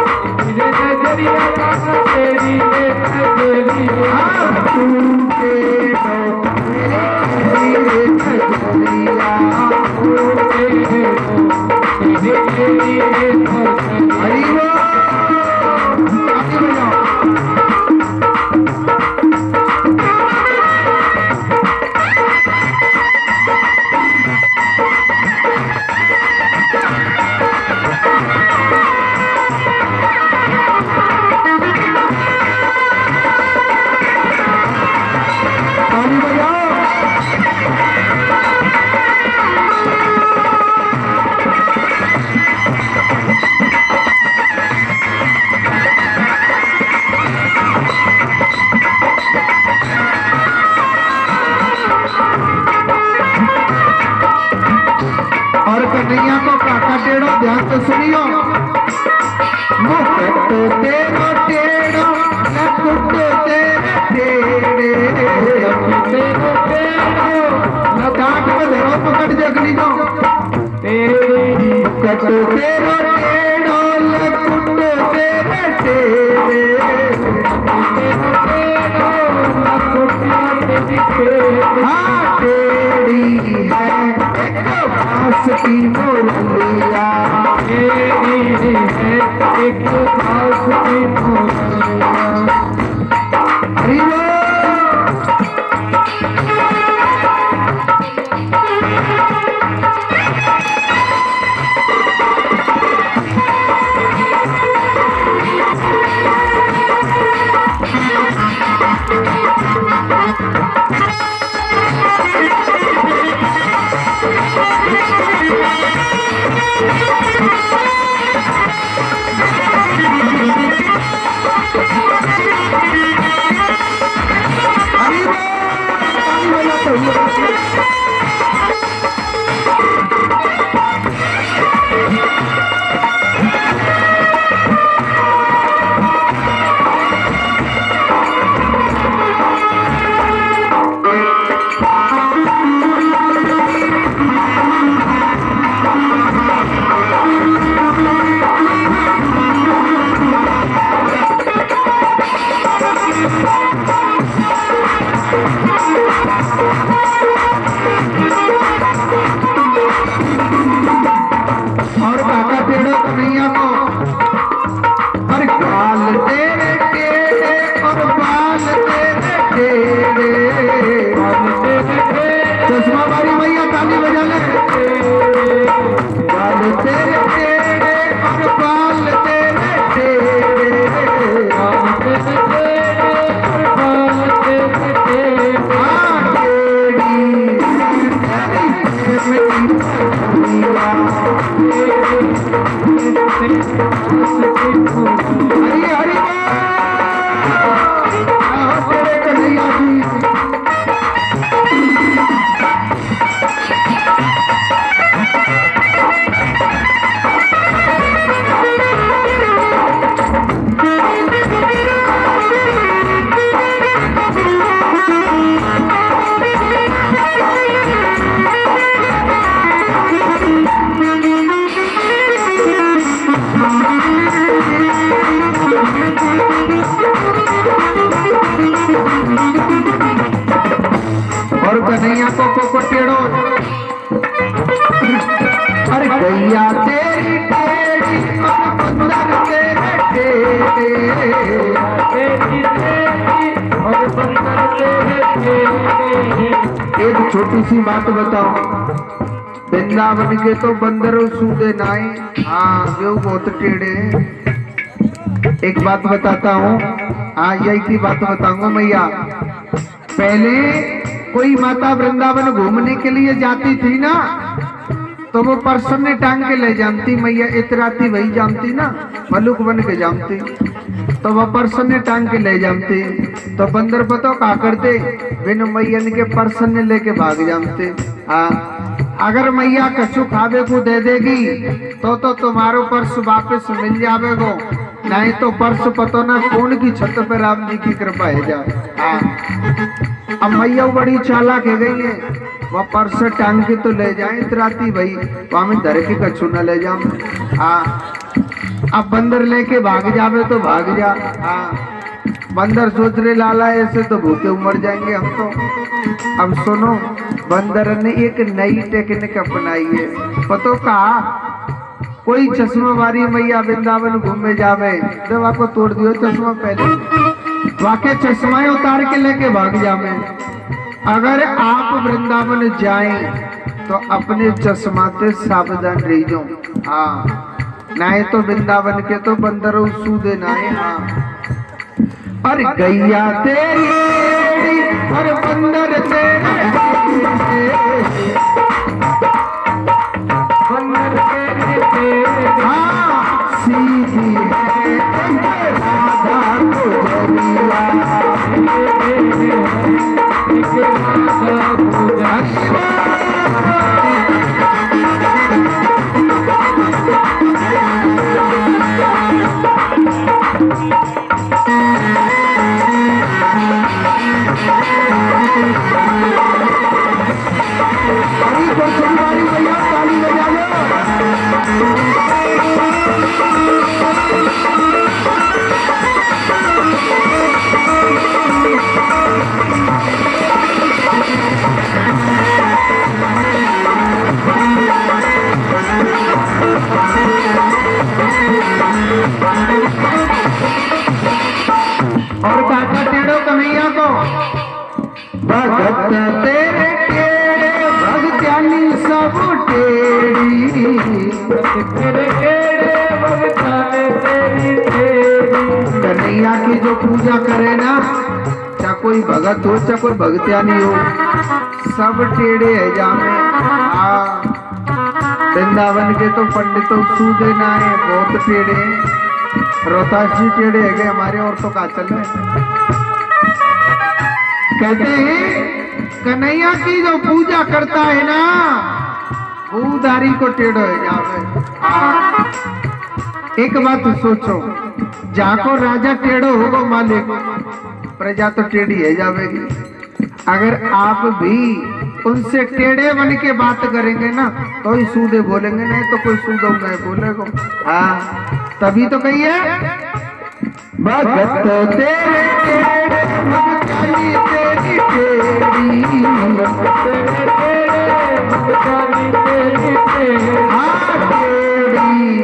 Speaker 1: टेढ़ी रे नजरिया काना टेढ़ी रे नजरिया, तू टेढ़ो तेरी टेढ़ी रे नजरिया, तू टेढ़ो तेरी टेढ़ी रे नजरिया। हरि बोल, आगे बढ़ो। कन्हैया को काका टेढ़ो, ध्यान से सुनियो। मुकुट तेरो टेढ़ो, नकुट तेरे टेढ़े, तेरो टेढ़ो, न डांट में धरो पकड़ जगली दो। मुकुट तेरो टेढ़ो, नकुट तेरे हाँ टेढ़ी है एक बांस की मुरलिया,
Speaker 2: टेढ़ी है एक बांस की मुरलिया।
Speaker 1: हरि बोल। और काका टेढ़ो कन्हैया को, अरे गाल तेरे टेढ़े और बाल तेरे टेढ़े, चश्मा वाली मैया ताली बजा ले। गाल तेरे टेढ़े और बाल तेरे टेढ़े, हाँ हरि हरि तेरे कन्हैया जी। और कन्हैया को टेढ़ो, अरे गैया तेरी टेढ़ी और बंदर तेरे टेढ़े,
Speaker 2: और बंदर तेरे टेढ़े।
Speaker 1: एक छोटी सी बात बताओ, वृंदावन के तो बंदरों सूदे नाए, हाँ जो बहुत टेढ़े हैं। एक बात बताता हूँ, हाँ यही की बात बताऊंगा मैया। पहले कोई माता वृंदावन घूमने के लिए जाती थी ना, तो वो पर्सन ने टांग के ले जानती, मैया इतराती वही जानती ना, मलुक बन के जानती, तो वह पर्सन ने टांग के ले जानती। तो बंदर पतो का करते, बिन मैयन के पर्सन ने लेके भाग जानते। हाँ अगर मैया कछु खावे को दे देगी तो तुम्हारो पर्स वापस मिल जावेगो, नहीं तो पर्स पतो ना कौन की छत पे राम जी की कृपा है जाए। हाँ अब मैया बड़ी चालाक है गई है, वह पर्स टांग के तो ले जाए इतराती भाई, वहां में धर के कछु न ले जाऊं। हाँ अब बंदर लेके भाग जावे तो भाग जा। हाँ बंदर सोच रहे लाला ऐसे तो भूखे मर जाएंगे हम तो। अब सुनो, बंदर ने एक नई टेक्निक अपनाई है, पतो कहा कोई चश्मा वाली मैया वृंदावन घूमे जावे, दवा को तोड़ दियो चश्मा पहले, वाके चश्मा उतार के लेके भाग जावे। अगर आप वृंदावन जाएं तो अपने चश्मा से सावधान रहियो। हाँ नहीं तो वृंदावन के तो बंदरों सूदे नाए। हाँ अरे गैया तेरी और बंदर तेरे,
Speaker 2: बंदर तेरे।
Speaker 1: हाँ सीधी है राधा गुजरिया, कन्हैया की जो पूजा करे ना, चाहे कोई भगत हो चाहे कोई भगत्यानी हो, सब टेढ़े है जामे। हाँ, वृंदावन के तो पंडितों सू देना है, बहुत टेढ़े हैं। रोहतास जी टेढ़े है गए हमारे, और तो का चल है। कहते हैं कन्हैया की जो पूजा करता है ना, भूधारी को टेढ़ो है जावे। हाँ, एक बात सोचो, जाको राजा टेढ़ो होगा मालिक, प्रजा तो टेढ़ी है जावेगी। अगर आप भी उनसे टेढ़े बन के बात करेंगे ना, तो ही सूदे बोलेंगे, नहीं तो कोई सूदो नहीं बोलेगा। हाँ, तभी तो कहिए भगत तेरे टेढ़े भगतानी तेरी टेढ़ी, हाँ टेढ़ी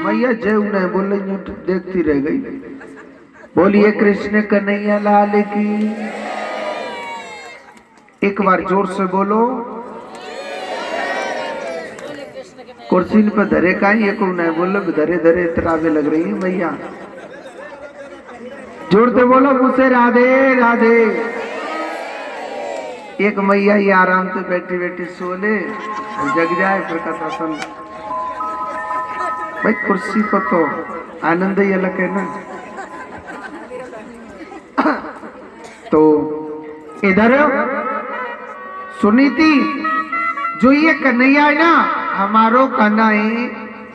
Speaker 1: मैया जय उन्हें बोले, देखती रह गई। बोलिए कृष्ण कन्हैया लाल की। एक बार जोर से बोलो। कुर्सी पे धरे का ही एक नहीं बोलो, धरे धरे तरावे लग रही है मैया। जोर से बोलो मुझसे राधे राधे। एक मैया ही आराम से बैठी बैठी सो ले, जग जाए फिर कथा सुन। भाई कुर्सी को तो आनंद ही अलग है ना। तो इधर सुनीति जो ये कन्हैया है ना, हमारो कहना है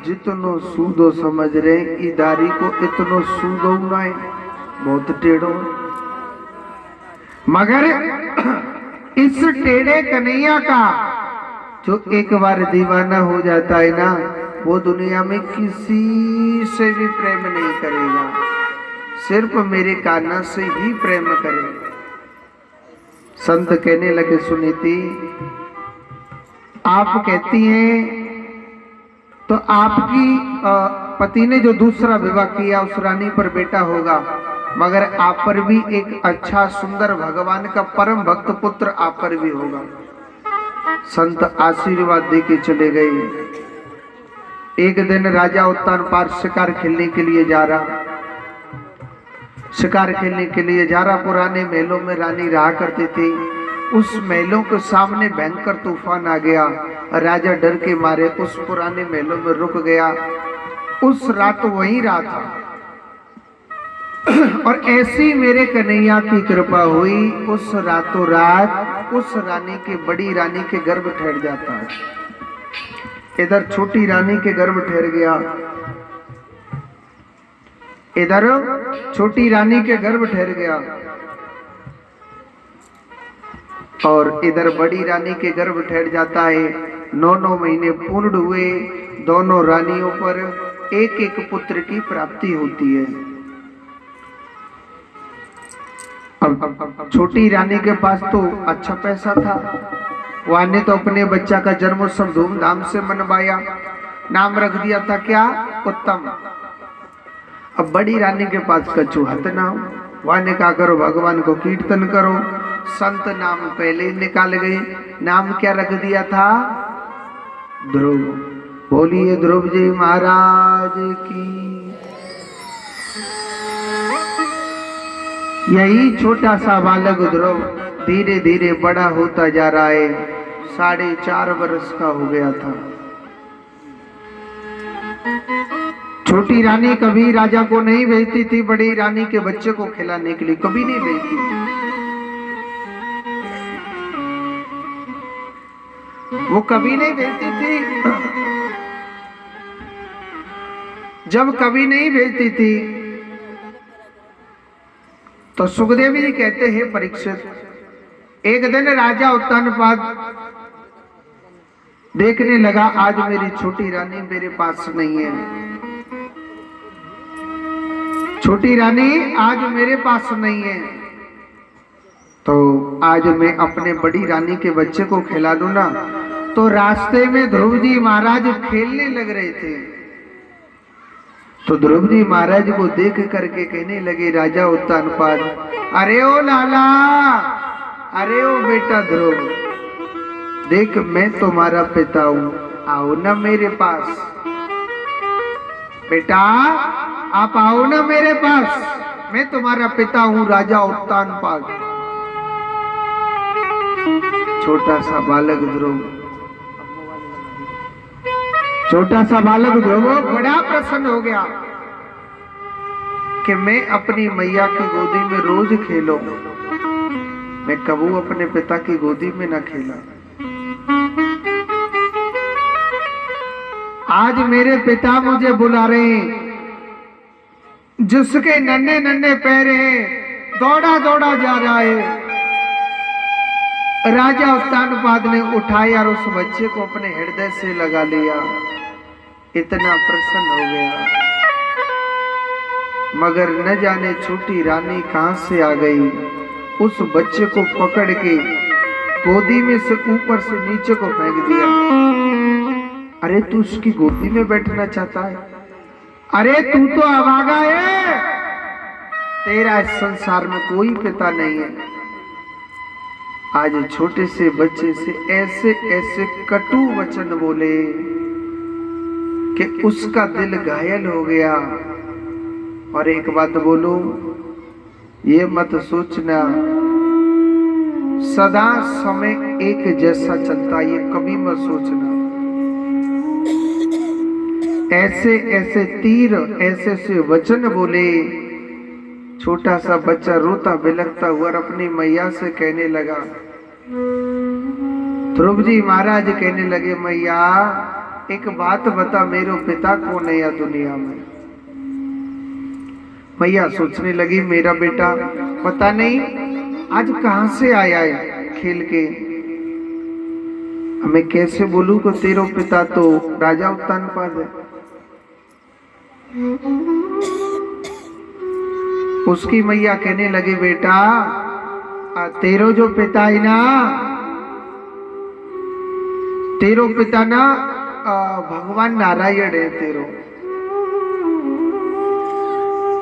Speaker 1: जितनो सूदो समझ रहे इदारी को, इतनो सूदो ना है, बहुत टेढ़ो। मगर इस टेढ़े कन्हैया का जो एक बार दीवाना हो जाता है ना, वो दुनिया में किसी से भी प्रेम नहीं करेगा, सिर्फ मेरे कान्हा से ही प्रेम करेगा। संत कहने लगे सुनीति, आप कहती हैं तो आपकी पति ने जो दूसरा विवाह किया उस रानी पर बेटा होगा, मगर आप पर भी एक अच्छा सुंदर भगवान का परम भक्त पुत्र आप पर भी होगा। संत आशीर्वाद दे के चले गए। एक दिन राजा उत्तान पार शिकार खेलने के लिए जा रहा, शिकार खेलने के लिए जा रहा। पुराने महलों में रानी रहा करते थे। उस महलों के सामने भयंकर तूफान आ गया। राजा डर के मारे उस पुराने महलों में रुक गया। उस रात वहीं रहा था। और ऐसी मेरे कन्हैया की कृपा हुई, उस रातों रात उस रानी के, बड़ी रानी के गर्भ ठहर जाता है। इधर छोटी रानी के गर्भ ठहर गया, इधर छोटी रानी के गर्भ ठहर गया, और इधर बड़ी रानी के गर्भ ठहर जाता है। 9 महीने पूर्ण हुए, दोनों रानियों पर एक एक पुत्र की प्राप्ति होती है। अब छोटी रानी के पास तो अच्छा पैसा था, वह ने तो अपने बच्चा का जन्मोत्सव धूमधाम से मनवाया। नाम रख दिया था क्या? उत्तम। अब बड़ी रानी के पास कछु हत ना हो, वह ने कहा करो भगवान को कीर्तन करो। संत नाम पहले निकाल गए। नाम क्या रख दिया था? ध्रुव। बोलिए ध्रुव जी महाराज की। यही छोटा सा बालक ध्रुव धीरे धीरे बड़ा होता जा रहा है। 4.5 वर्ष का हो गया था। छोटी रानी कभी राजा को नहीं भेजती थी बड़ी रानी के बच्चे को खिलाने के लिए, कभी नहीं भेजती थी। वो कभी नहीं भेजती थी। जब कभी नहीं भेजती थी तो सुखदेव जी कहते हैं परीक्षित, एक दिन राजा उत्तानपाद देखने लगा आज मेरी छोटी रानी मेरे पास नहीं है। छोटी रानी आज मेरे पास नहीं है, तो आज मैं अपने बड़ी रानी के बच्चे को खिला दूं ना। तो रास्ते में ध्रुव जी महाराज खेलने लग रहे थे, तो ध्रुव जी महाराज को देख करके कहने लगे राजा उत्तानपाद, अरे ओ लाला, अरे ओ बेटा ध्रुव, देख मैं तुम्हारा पिता हूं, आओ ना मेरे पास। बेटा आप आओ ना मेरे पास, मैं तुम्हारा पिता हूं राजा उत्तानपाद। छोटा सा बालक ध्रुव, छोटा सा बालक ध्रुव बड़ा प्रसन्न हो गया कि मैं अपनी मैया की गोदी में रोज खेलूं, मैं कबू अपने पिता की गोदी में न खेला। आज मेरे पिता मुझे बुला रहे हैं, जिसके नन्हे नन्हे पैर हैं, दौड़ा दौड़ा जा रहा है। राजा उत्तानपाद ने उठाया और उस बच्चे को अपने हृदय से लगा लिया। इतना प्रसन्न हो गया, मगर न जाने छोटी रानी कहां से आ गई। उस बच्चे को पकड़ के गोदी में से ऊपर से नीचे को फेंक दिया। अरे तू उसकी गोदी में बैठना चाहता है? अरे तू तो अभागा है, तेरा इस संसार में कोई पिता नहीं है। आज छोटे से बच्चे से ऐसे ऐसे कटु वचन बोले कि उसका दिल घायल हो गया। और एक बात बोलूं, ये मत सोचना सदा समय एक जैसा चलता, ये कभी मत सोचना। ऐसे ऐसे तीर, ऐसे ऐसे वचन बोले। छोटा सा बच्चा रोता बिलखता हुआ अपनी मैया से कहने लगा, ध्रुव जी महाराज कहने लगे, मैया एक बात बता, मेरो पिता कौन है या दुनिया में? मैया सोचने लगी, मेरा बेटा पता नहीं आज कहां से आया है खेल के। मैं कैसे बोलूं कि तेरा पिता तो राजा उत्तानपाद है। उसकी मैया कहने लगी, बेटा तेरो जो पिता है ना, तेरो पिता ना भगवान नारायण है तेरो।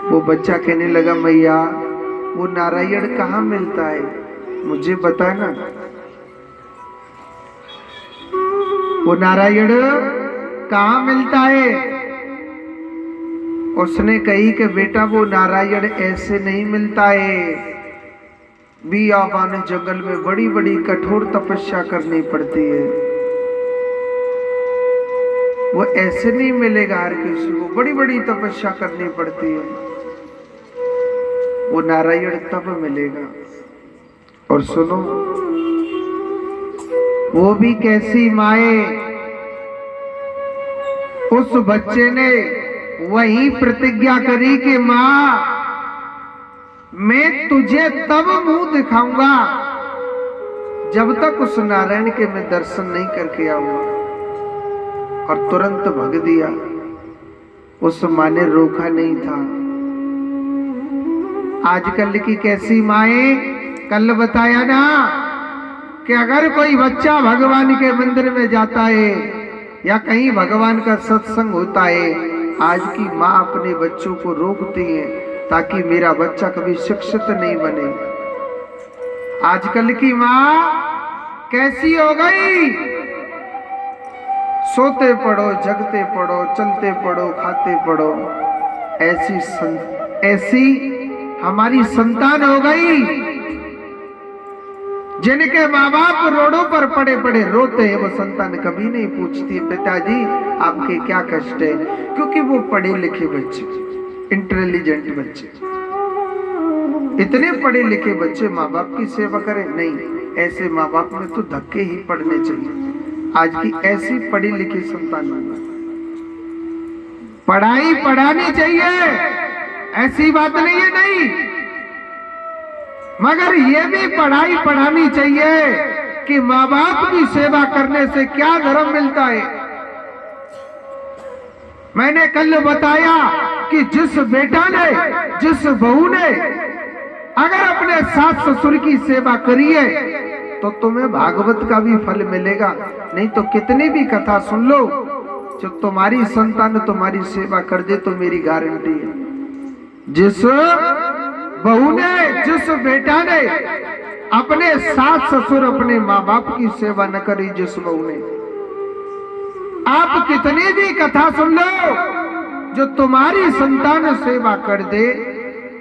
Speaker 1: वो बच्चा कहने लगा, मैया वो नारायण कहाँ मिलता है, मुझे बता ना। वो नारायण कहाँ मिलता है? उसने कही कि बेटा वो नारायण ऐसे नहीं मिलता है, बियाबान जंगल में बड़ी बड़ी कठोर तपस्या करनी पड़ती है। वो ऐसे नहीं मिलेगा हर किसी को, बड़ी बड़ी तपस्या करनी पड़ती है। वो नारायण तब मिलेगा। और सुनो, वो भी कैसी माए, उस बच्चे ने वही प्रतिज्ञा करी कि मां मैं तुझे तब मुंह दिखाऊंगा जब तक उस नारायण के मैं दर्शन नहीं करके आऊंगा। और तुरंत भग दिया। उस मां ने रोका नहीं था। आजकल की कैसी माए, कल बताया ना कि अगर कोई बच्चा भगवान के मंदिर में जाता है या कहीं भगवान का सत्संग होता है, आज की माँ अपने बच्चों को रोकती है ताकि मेरा बच्चा कभी शिक्षित नहीं बने। आजकल की माँ कैसी हो गई? सोते पढ़ो, जगते पढ़ो, चलते पढ़ो, खाते पढ़ो। ऐसी हमारी संतान हो गई जिनके माँ बाप रोडों पर पड़े पड़े रोते हैं। वो संतान कभी नहीं पूछती पिताजी आपके क्या कष्ट है, क्योंकि वो पढ़े लिखे बच्चे, इंटेलिजेंट बच्चे, इतने पढ़े लिखे बच्चे माँ बाप की सेवा करें? नहीं, ऐसे माँ बाप में तो धक्के ही पड़ने चाहिए। आज की ऐसी पढ़ी लिखी संतान, पढ़ाई पढ़ानी चाहिए, ऐसी बात नहीं है नहीं, मगर ये भी पढ़ाई पढ़ानी चाहिए कि माँ बाप की सेवा करने से क्या धर्म मिलता है। मैंने कल बताया कि जिस बेटा ने, जिस बहू ने अगर अपने सास ससुर की सेवा करी है तो तुम्हें भागवत का भी फल मिलेगा। नहीं तो कितनी भी कथा सुन लो, जो तुम्हारी संतान तुम्हारी सेवा कर दे तो मेरी गारंटी है, जिस बहू ने, जिस बेटा ने अपने सास ससुर अपने माँ बाप की सेवा न करी, जिस बहू ने, आप कितनी भी कथा सुन लो, जो तुम्हारी संतान सेवा कर दे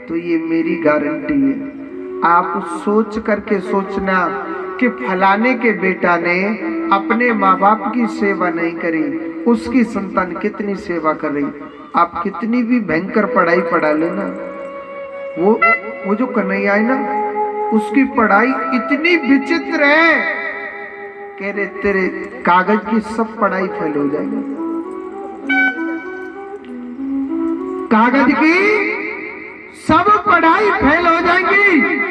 Speaker 1: तो ये मेरी गारंटी है। आप सोच करके सोचना कि फलाने के बेटा ने अपने माँ बाप की सेवा नहीं करी, उसकी संतान कितनी सेवा कर रही। आप कितनी भी भयंकर पढ़ाई पढ़ा लेना, वो जो कन्हैया है ना, उसकी पढ़ाई इतनी विचित्र है, कह रहे तेरे कागज की सब पढ़ाई फेल हो जाएगी, कागज की सब पढ़ाई फेल हो जाएंगी।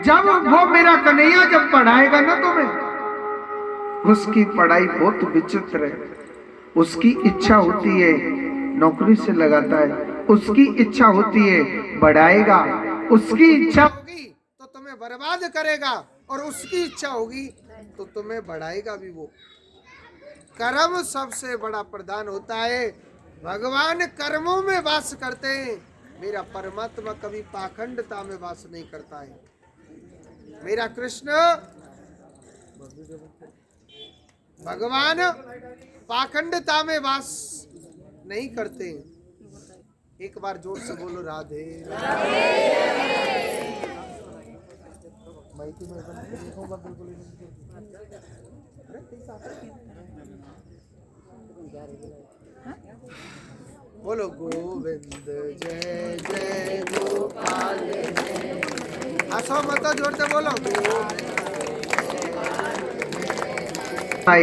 Speaker 1: जब वो मेरा कन्हैया जब पढ़ाएगा ना तुम्हें, उसकी पढ़ाई बहुत विचित्र है। उसकी इच्छा होती है नौकरी से लगाता है, उसकी इच्छा होती है बढ़ाएगा, उसकी इच्छा होगी तो तुम्हें बर्बाद करेगा, और उसकी इच्छा होगी तो तुम्हें बढ़ाएगा भी। वो कर्म सबसे बड़ा प्रधान होता है। भगवान कर्मों में वास करते हैं, मेरा परमात्मा कभी पाखंडता में वास नहीं करता है। मेरा कृष्ण भगवान पाखंडता में वास नहीं करते। एक बार जोर से बोलो राधे बोलो गोविंद जय जय गोपाल। हंसो मत, जोर से बोलो।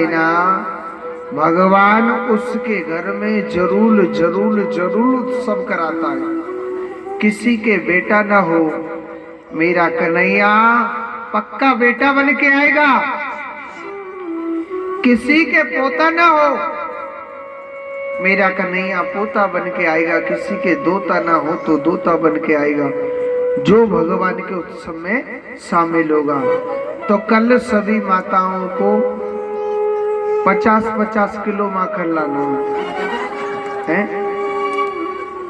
Speaker 1: ना भगवान उसके घर में जरूर जरूर जरूर उत्सव कराता है। किसी के बेटा ना हो, मेरा कन्हैया पक्का बेटा बन के आएगा। किसी के पोता ना हो, मेरा कन्हैया पोता बन के आएगा। किसी के दोता ना हो तो दोता बन के आएगा, जो भगवान के उत्सव में शामिल होगा। तो कल सभी माताओं को 50-50 किलो माखन लाना है।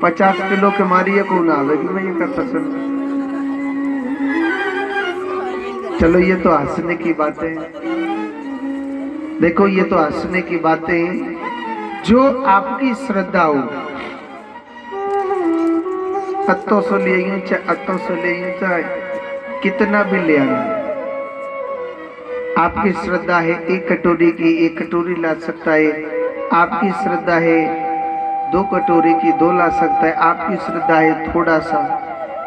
Speaker 1: 50 किलो के मारिए कौन आवेगी, मैं ये करता सुन। चलो ये तो हंसने की बातें हैं, देखो ये तो हंसने की बातें हैं। जो आपकी श्रद्धा हो, 700 ले यूं चाहे 800 ले यूं चाहे कितना भी ले आना, आपकी श्रद्धा है 1 कटोरी की 1 कटोरी ला सकता है। आपकी श्रद्धा है 2 कटोरी की 2 ला सकता है। आपकी श्रद्धा है थोड़ा सा।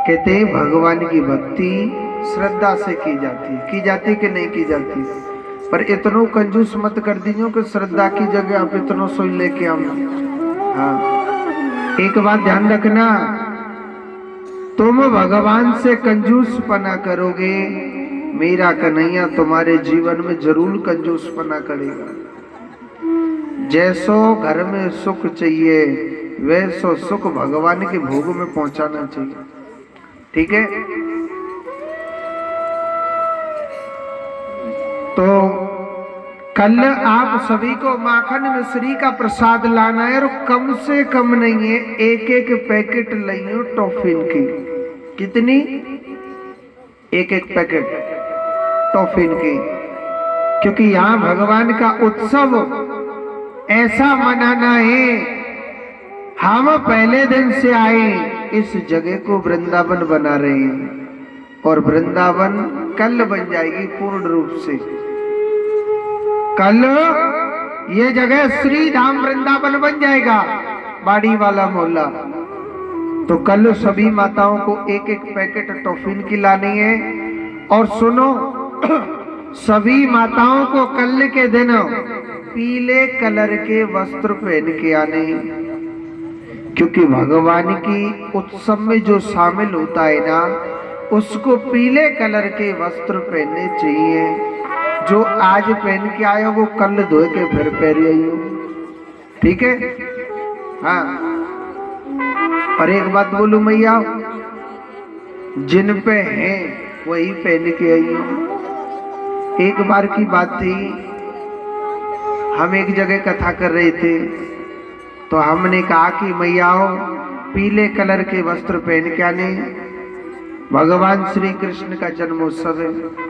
Speaker 1: कहते हैं भगवान की भक्ति श्रद्धा से की जाती कि नहीं की जाती। पर इतनो कंजूस मत कर दीजिए कि श्रद्धा की जगह आप इतनो सोई लेके आना। हाँ, एक बात ध्यान रखना, तुम भगवान से कंजूस पना करोगे, मेरा कन्हैया तुम्हारे जीवन में जरूर कंजूस पना करेगा। जैसो घर में सुख चाहिए वैसो सुख भगवान के भोग में पहुंचाना चाहिए। ठीक है, तो कल आप सभी को माखन मिश्री का प्रसाद लाना है और कम से कम नहीं है, एक एक पैकेट लाइयो टॉफिन की। कितनी? एक एक पैकेट टॉफिन की, क्योंकि यहाँ भगवान का उत्सव ऐसा मनाना है। हम पहले दिन से आए इस जगह को वृंदावन बना रहे हैं और वृंदावन कल बन जाएगी पूर्ण रूप से। कल ये जगह श्री धाम वृंदावन बन जाएगा, बाड़ी वाला मोहल्ला। तो कल सभी माताओं को एक एक पैकेट टॉफिन की लानी है। और सुनो, सभी माताओं को कल के दिन पीले कलर के वस्त्र पहन के आने, क्योंकि भगवान की उत्सव में जो शामिल होता है ना, उसको पीले कलर के वस्त्र पहनने चाहिए। जो आज पहन के आए हो वो कल धो के फिर पहन आइयो, ठीक है? हाँ। और एक बात बोलूं मैया, जिन पे है वही पहन के आइयो। एक बार की बात थी, हम एक जगह कथा कर रहे थे, तो हमने कहा कि मैयाओ पीले कलर के वस्त्र पहन के आने, भगवान श्री कृष्ण का जन्मोत्सव है।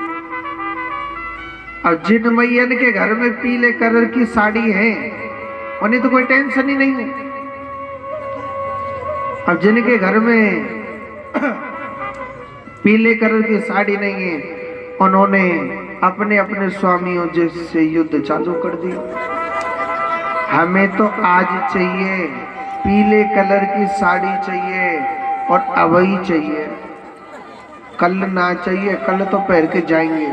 Speaker 1: अब जिन मैयन के घर में पीले कलर की साड़ी है उन्हें तो कोई टेंशन ही नहीं है। अब जिनके घर में पीले कलर की साड़ी नहीं है, उन्होंने अपने अपने स्वामियों से युद्ध चालू कर दिया। हमें तो आज चाहिए पीले कलर की साड़ी चाहिए और अवई चाहिए, कल ना चाहिए। कल तो पहन के जाएंगे।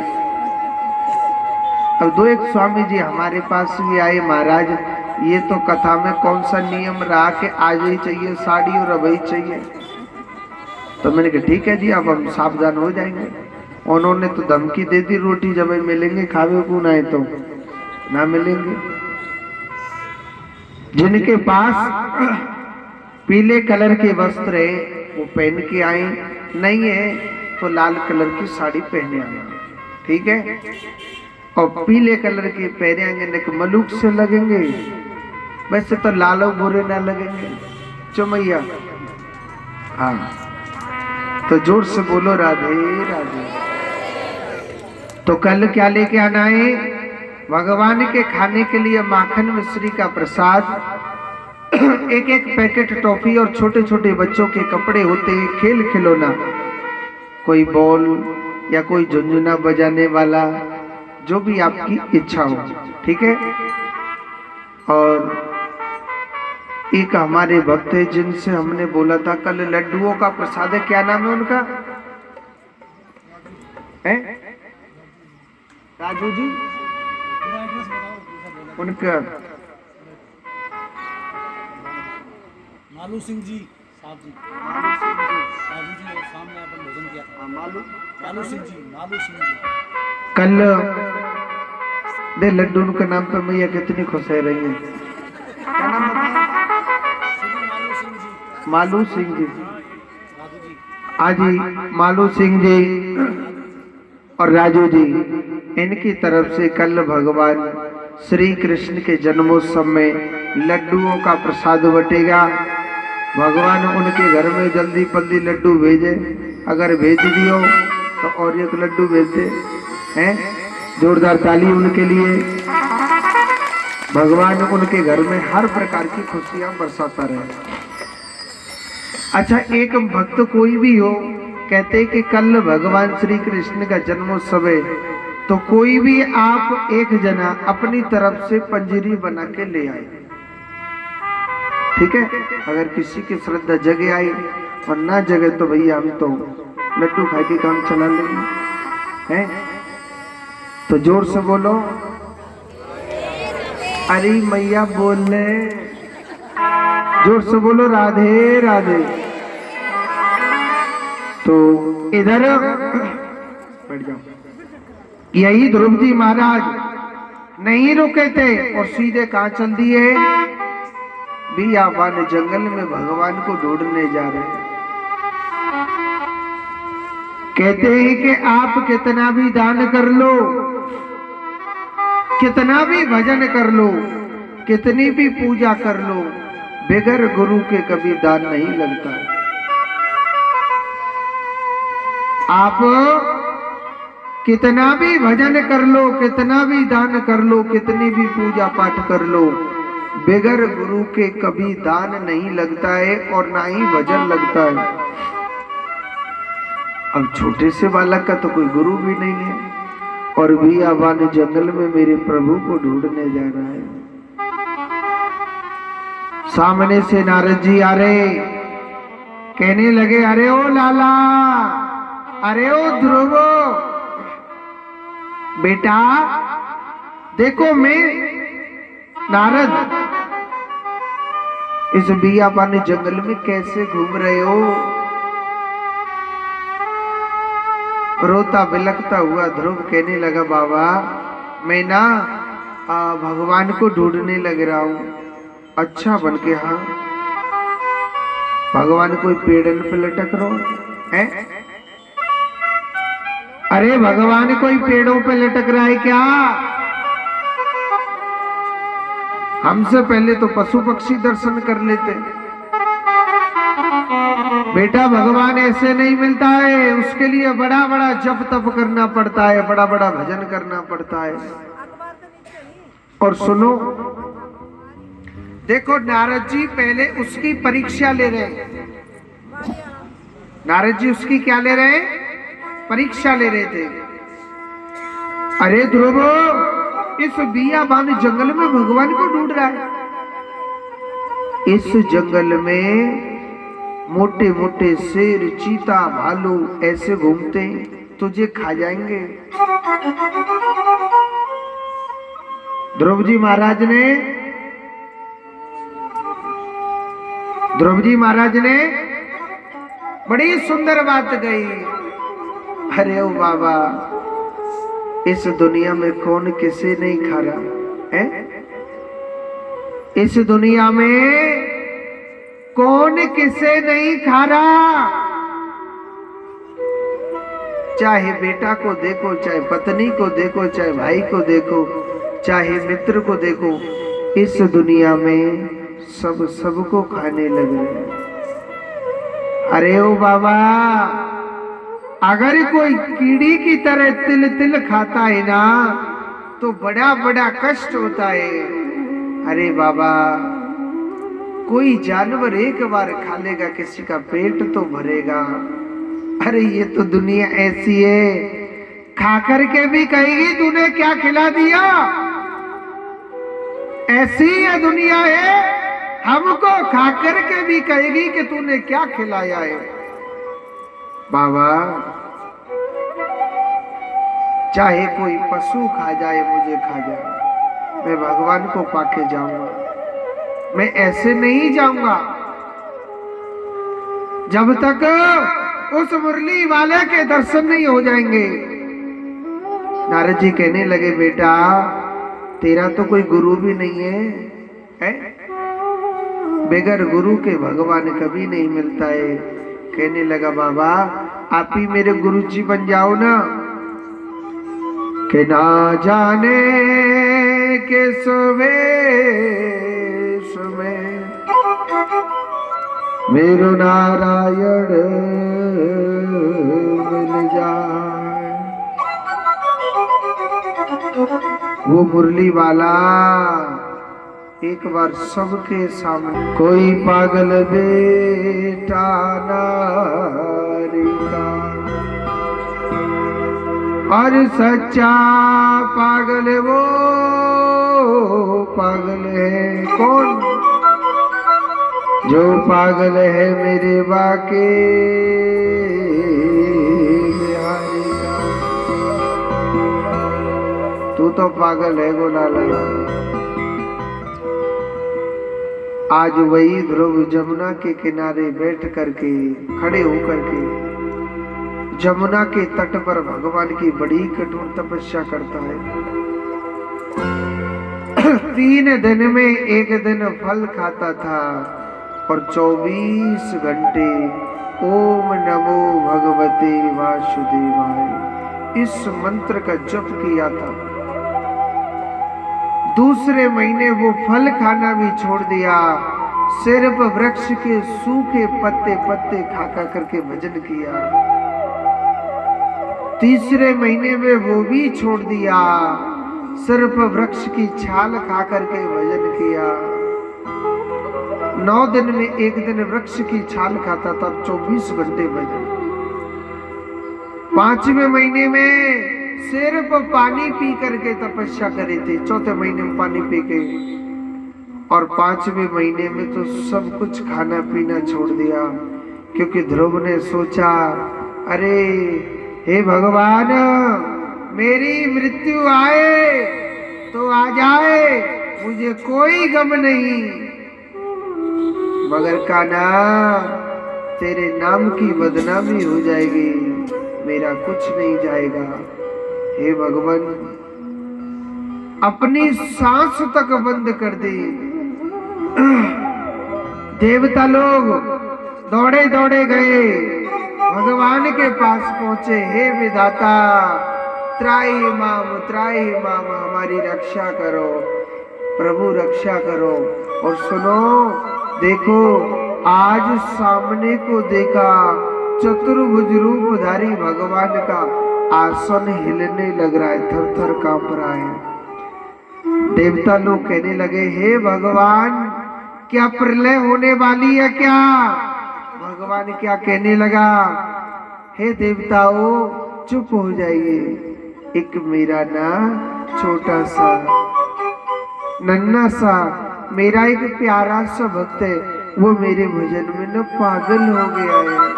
Speaker 1: अब दो एक स्वामी जी हमारे पास भी आए, महाराज ये तो कथा में कौन सा नियम रहा कि आज ही चाहिए साड़ी और अवई चाहिए? तो मैंने कहा ठीक है जी, अब हम सावधान हो जाएंगे। उन्होंने तो धमकी दे दी, रोटी जब मिलेंगे खावे को ना है तो ना मिलेंगे। जिनके पास पीले कलर के वस्त्र है वो पहन के आए, नहीं है तो लाल कलर की साड़ी पहने आए, ठीक है? और पीले कलर के पहनेंगे न मलूक से लगेंगे, वैसे तो लालो बुरे ना लगेंगे। चुमैया हाँ, तो जोर से बोलो राधे राधे। तो कल क्या लेके आना है? भगवान के खाने के लिए माखन मिश्री का प्रसाद, एक एक पैकेट टॉफी और छोटे छोटे बच्चों के कपड़े होते हैं, खेल खिलौना, कोई बॉल या कोई झुनझुना बजाने वाला, जो भी आपकी इच्छा हो, ठीक है? और एक हमारे भक्त है जिनसे हमने बोला था कल लड्डुओं का प्रसाद है, क्या नाम है उनका? है राजू जी, उनका
Speaker 3: मालू सिंह जी साहब जी, राजू जी और सामने अपन भोजन किया था। मालू सिंह जी
Speaker 1: कल दे लड्डू के नाम पे मैया कितनी खुश है रही है। क्या नाम बताया? मालू सिंह जी। आज मालू सिंह जी और राजू जी, इनकी तरफ से कल भगवान श्री कृष्ण के जन्मोत्सव में लड्डुओं का प्रसाद बटेगा। भगवान उनके घर में जल्दी पल्दी लड्डू भेजे, अगर भेज दियो तो और एक लड्डू भेज दे हैं। जोरदार ताली उनके लिए। भगवान उनके घर में हर प्रकार की खुशियां बरसाता रहे। अच्छा, एक भक्त कोई भी हो, कहते कि कल भगवान श्री कृष्ण का जन्मोत्सव है, तो कोई भी आप एक जना अपनी तरफ से पंजरी बना के ले आए, ठीक है? अगर किसी की श्रद्धा जगे आई और ना जगे तो भैया हम तो लड्डू खा के काम चला लेंगे, हैं? तो जोर से बोलो, अरे मैया बोल ले, जोर से बोलो राधे राधे। तो इधर बैठ जाओ। यही ध्रुव जी महाराज नहीं रुके थे और सीधे कहाँ चल दिए? बियाबान जंगल में भगवान को ढूंढने जा रहे हैं। कहते हैं कि आप कितना भी दान कर लो, कितना भी भजन कर लो, कितनी भी पूजा कर लो, बगैर गुरु के कभी दान नहीं लगता। आप कितना भी भजन कर लो, कितना भी दान कर लो, कितनी भी पूजा पाठ कर लो, बगैर गुरु के कभी दान नहीं लगता है और ना ही भजन लगता है। अब छोटे से बालक का तो कोई गुरु भी नहीं है और बियाबान जंगल में मेरे प्रभु को ढूंढने जा रहा है। सामने से नारद जी आ रहे, कहने लगे, अरे ओ लाला, अरे ओ ध्रुव, बेटा देखो मैं नारद इस बियाबान जंगल में कैसे घूम रहे हो। रोता बिलखता हुआ ध्रुव कहने लगा, बाबा मैं ना भगवान को ढूंढने लग रहा हूं। अच्छा बन के, हाँ भगवान कोई पेड़न पे लटक रहो है? अरे भगवान कोई पेड़ों पे लटक रहा है क्या? हमसे पहले तो पशु पक्षी दर्शन कर लेते। बेटा भगवान ऐसे नहीं मिलता है, उसके लिए बड़ा बड़ा जप तप करना पड़ता है, बड़ा बड़ा भजन करना पड़ता है। और सुनो, देखो नारद जी पहले उसकी परीक्षा ले रहे। नारद जी उसकी क्या ले रहे? परीक्षा ले रहे थे। अरे ध्रुव, इस बियाबान जंगल में भगवान को ढूंढ रहा है। इस जंगल में मोटे मोटे शेर, चीता, भालू ऐसे घूमते हैं, तुझे खा जाएंगे। ध्रुव जी महाराज ने बड़ी सुंदर बात कही। अरे ओ बाबा, इस दुनिया में कौन किसे नहीं खा रहा है? इस दुनिया में कौन किसे नहीं खा रहा? चाहे बेटा को देखो, चाहे पत्नी को देखो, चाहे भाई को देखो, चाहे मित्र को देखो, इस दुनिया में सब सबको खाने लगे। अरे ओ बाबा, अगर कोई कीड़ी की तरह तिल तिल खाता है ना तो बड़ा बड़ा कष्ट होता है। अरे बाबा, कोई जानवर एक बार खा लेगा, किसी का पेट तो भरेगा। अरे ये तो दुनिया ऐसी है, खा करके भी कहेगी तूने क्या खिला दिया। ऐसी ये दुनिया है, हमको खा करके भी कहेगी कि तूने क्या खिलाया है। बाबा, चाहे कोई पशु खा जाए, मुझे खा जाए, मैं भगवान को पाके जाऊंगा। मैं ऐसे नहीं जाऊंगा जब तक उस मुरली वाले के दर्शन नहीं हो जाएंगे। नारद जी कहने लगे, बेटा तेरा तो कोई गुरु भी नहीं है? बगैर गुरु के भगवान कभी नहीं मिलता है। कहने लगा, बाबा आप ही मेरे गुरु जी बन जाओ ना। कि ना जाने किस वेश में मेरो नारायण मिल जाए। वो मुरली वाला एक बार सबके सामने, कोई पागल बेटा नारी का और सच्चा पागल वो पागल है कौन? जो पागल है मेरे बाके बिहारी का। तू तो पागल है गोलाला। आज वही ध्रुव जमुना के किनारे बैठ करके, खड़े होकर के जमुना के तट पर भगवान की बड़ी कठोर तपस्या करता है। 3 दिन में एक दिन फल खाता था और 24 घंटे ओम नमो भगवते वासुदेवाय इस मंत्र का जप किया था। दूसरे महीने वो फल खाना भी छोड़ दिया, सिर्फ वृक्ष के सूखे पत्ते पत्ते खा खा करके भजन किया। तीसरे महीने में वो भी छोड़ दिया, सिर्फ वृक्ष की छाल खा करके भजन किया। 9 दिन में एक दिन वृक्ष की छाल खाता था, 24 घंटे भजन। 5वें महीने में सिर्फ पानी पी करके तपस्या करी थी, 4थे महीने में पानी पी के, और 5वें महीने में तो सब कुछ खाना पीना छोड़ दिया, क्योंकि ध्रुव ने सोचा, अरे हे भगवान, मेरी मृत्यु आए तो आ जाए, मुझे कोई गम नहीं, मगर कान्हा तेरे नाम की बदनामी हो जाएगी, मेरा कुछ नहीं जाएगा। हे भगवान, अपनी सांस तक बंद कर दी। देवता लोग दौड़े दौड़े गए, भगवान के पास पहुंचे, हे विधाता, त्राहि माम, हमारी रक्षा करो, प्रभु रक्षा करो। और सुनो, देखो आज सामने को देखा, चतुर्भुज रूपधारी भगवान का आसन हिलने लग रहा है, थर थर कांप रहा है। देवता लोग कहने लगे, हे भगवान, क्या प्रलय होने वाली है क्या? भगवान क्या कहने लगा, हे देवताओं चुप हो जाइए, एक मेरा ना छोटा सा नन्हा सा मेरा एक प्यारा सा भक्त है, वो मेरे भजन में न पागल हो गया है,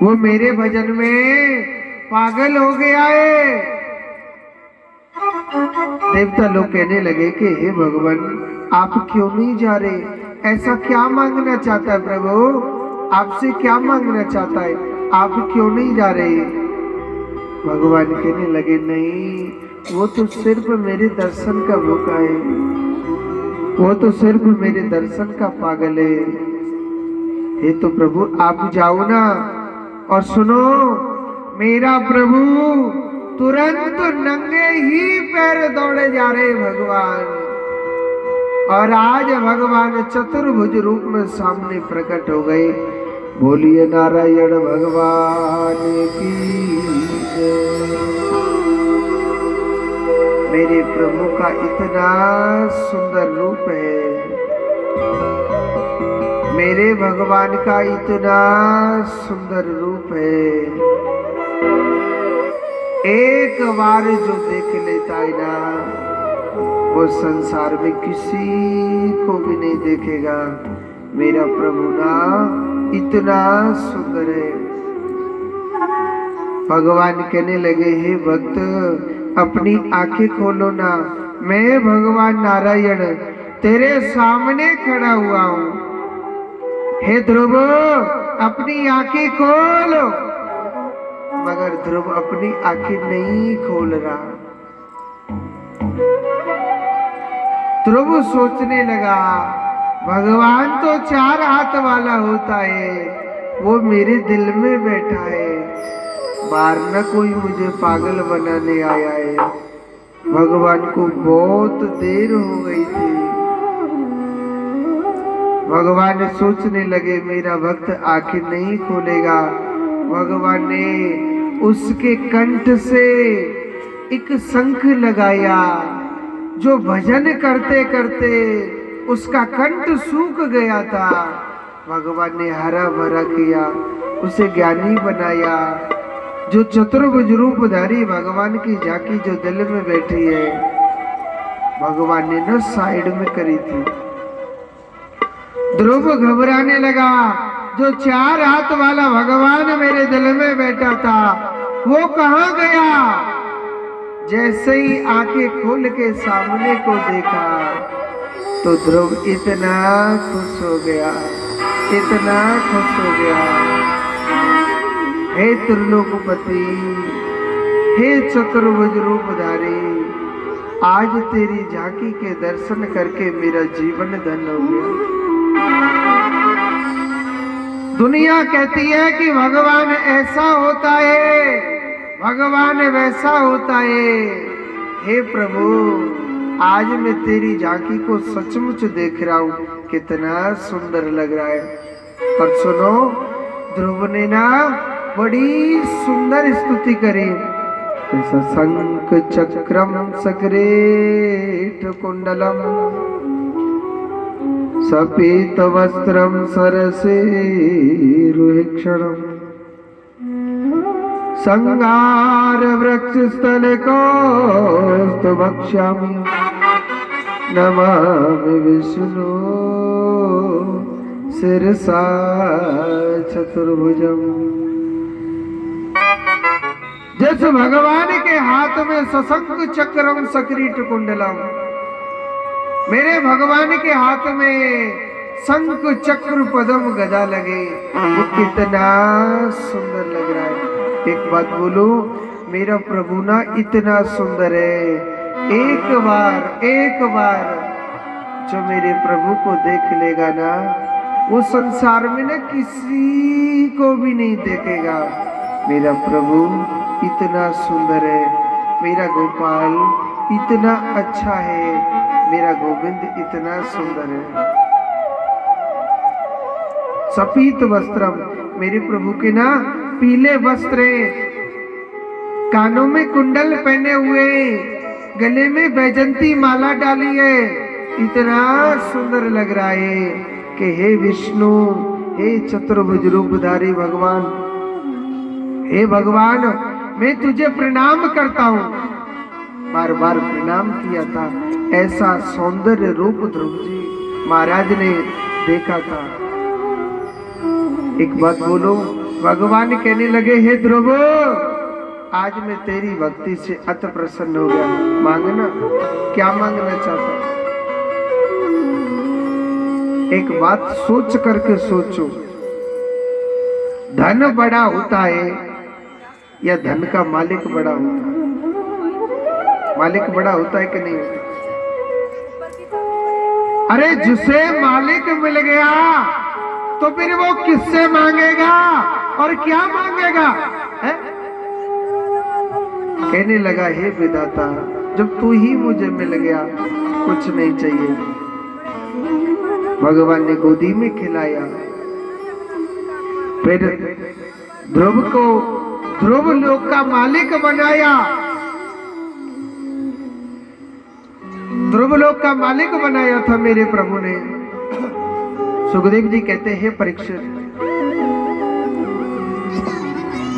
Speaker 1: वो मेरे भजन में पागल हो गया है। देवता लोग कहने लगे कि हे भगवान, आप क्यों नहीं जा रहे? ऐसा क्या मांगना चाहता है प्रभु? आपसे क्या मांगना चाहता है? आप क्यों नहीं जा रहे? भगवान कहने लगे, नहीं, वो तो सिर्फ मेरे दर्शन का भूखा है, वो तो सिर्फ मेरे दर्शन का पागल है। हे तो प्रभु आप जाओ ना। और सुनो, मेरा प्रभु तुरंत नंगे ही पैर दौड़े जा रहे भगवान, और आज भगवान चतुर्भुज रूप में सामने प्रकट हो गए। बोलिए नारायण भगवान की जय। मेरे प्रभु का इतना सुंदर रूप है, मेरे भगवान का इतना सुंदर रूप है, एक बार जो देख लेता है ना, वो संसार में किसी को भी नहीं देखेगा। मेरा प्रभु ना इतना सुंदर है। भगवान कहने लगे, हे भक्त, अपनी आंखें खोलो ना, मैं भगवान नारायण तेरे सामने खड़ा हुआ हूं। हे ध्रुव, अपनी आंखें खोलो। मगर ध्रुव अपनी आंखें नहीं खोल रहा। ध्रुव सोचने लगा, भगवान तो 4 हाथ वाला होता है, वो मेरे दिल में बैठा है, बाहर न कोई मुझे पागल बनाने आया है। भगवान को बहुत देर हो गई थी। भगवान सोचने लगे, मेरा भक्त आंखें नहीं खोलेगा। भगवान ने उसके कंठ से एक शंख लगाया, जो भजन करते करते उसका कंठ सूख गया था। भगवान ने हरा भरा किया, उसे ज्ञानी बनाया। जो चतुर्भुज रूपधारी भगवान की झांकी जो दिल में बैठी है, भगवान ने न साइड में करी थी। ध्रुव घबराने लगा, जो 4 हाथ वाला भगवान मेरे दिल में बैठा था, वो कहाँ गया? जैसे ही आंखें खोल के सामने को देखा, तो ध्रुव इतना खुश हो गया, इतना खुश हो गया। हे त्रिलोकपति, हे चतुर्भुज रूपधारी, आज तेरी झांकी के दर्शन करके मेरा जीवन धन्य हो गया। दुनिया कहती है कि भगवान ऐसा होता है, भगवान वैसा होता है, हे प्रभु, आज मैं तेरी झांकी को सचमुच देख रहा हूँ, कितना सुंदर लग रहा है। और सुनो, ध्रुव ने ना बड़ी सुंदर स्तुति करी। शंख चक्रम सक्रेट कुंडलम सपीत वस्त्रम सरसे रुहिक्षणम संगार वृक्ष स्थल को वक्ष्यामि नमामि विष्णु शिरसा चतुर्भुजम। जिस भगवान के हाथ में सशंख चक्रम सक्रीट कुंडलम, मेरे भगवान के हाथ में शंख चक्र पदम गदा लगे, वो कितना सुंदर लग रहा है। एक बात बोलो, मेरा प्रभु ना इतना सुंदर है, एक बार जो मेरे प्रभु को देख लेगा ना, वो संसार में ना किसी को भी नहीं देखेगा। मेरा प्रभु इतना सुंदर है, मेरा गोपाल इतना अच्छा है, मेरा गोविंद इतना सुंदर है। सफीत वस्त्रम, मेरे प्रभु के ना पीले वस्त्र, कानों में कुंडल पहने हुए, गले में बैजंती माला डाली है, इतना सुंदर लग रहा है कि हे विष्णु, हे चतुर्भुज रूपधारी भगवान, हे भगवान, मैं तुझे प्रणाम करता हूँ। बार बार प्रणाम किया था। ऐसा सौंदर्य रूप ध्रुव जी महाराज ने देखा था। एक बात बोलो, भगवान कहने लगे, हे ध्रुव, आज मैं तेरी भक्ति से अति प्रसन्न हो गया। मांगना, क्या मांगना चाहता? एक बात सोच करके सोचो, धन बड़ा होता है या धन का मालिक बड़ा होता है? मालिक बड़ा होता है कि नहीं होता? अरे जिसे मालिक मिल गया तो फिर वो किससे मांगेगा और क्या मांगेगा है? कहने लगा, हे विधाता, जब तू ही मुझे मिल गया, कुछ नहीं चाहिए। भगवान ने गोदी में खिलाया, फिर ध्रुव को ध्रुव लोक का मालिक बनाया। ध्रुव लोक का मालिक बनाया था मेरे प्रभु ने। सुखदेव जी कहते हैं, परीक्षित,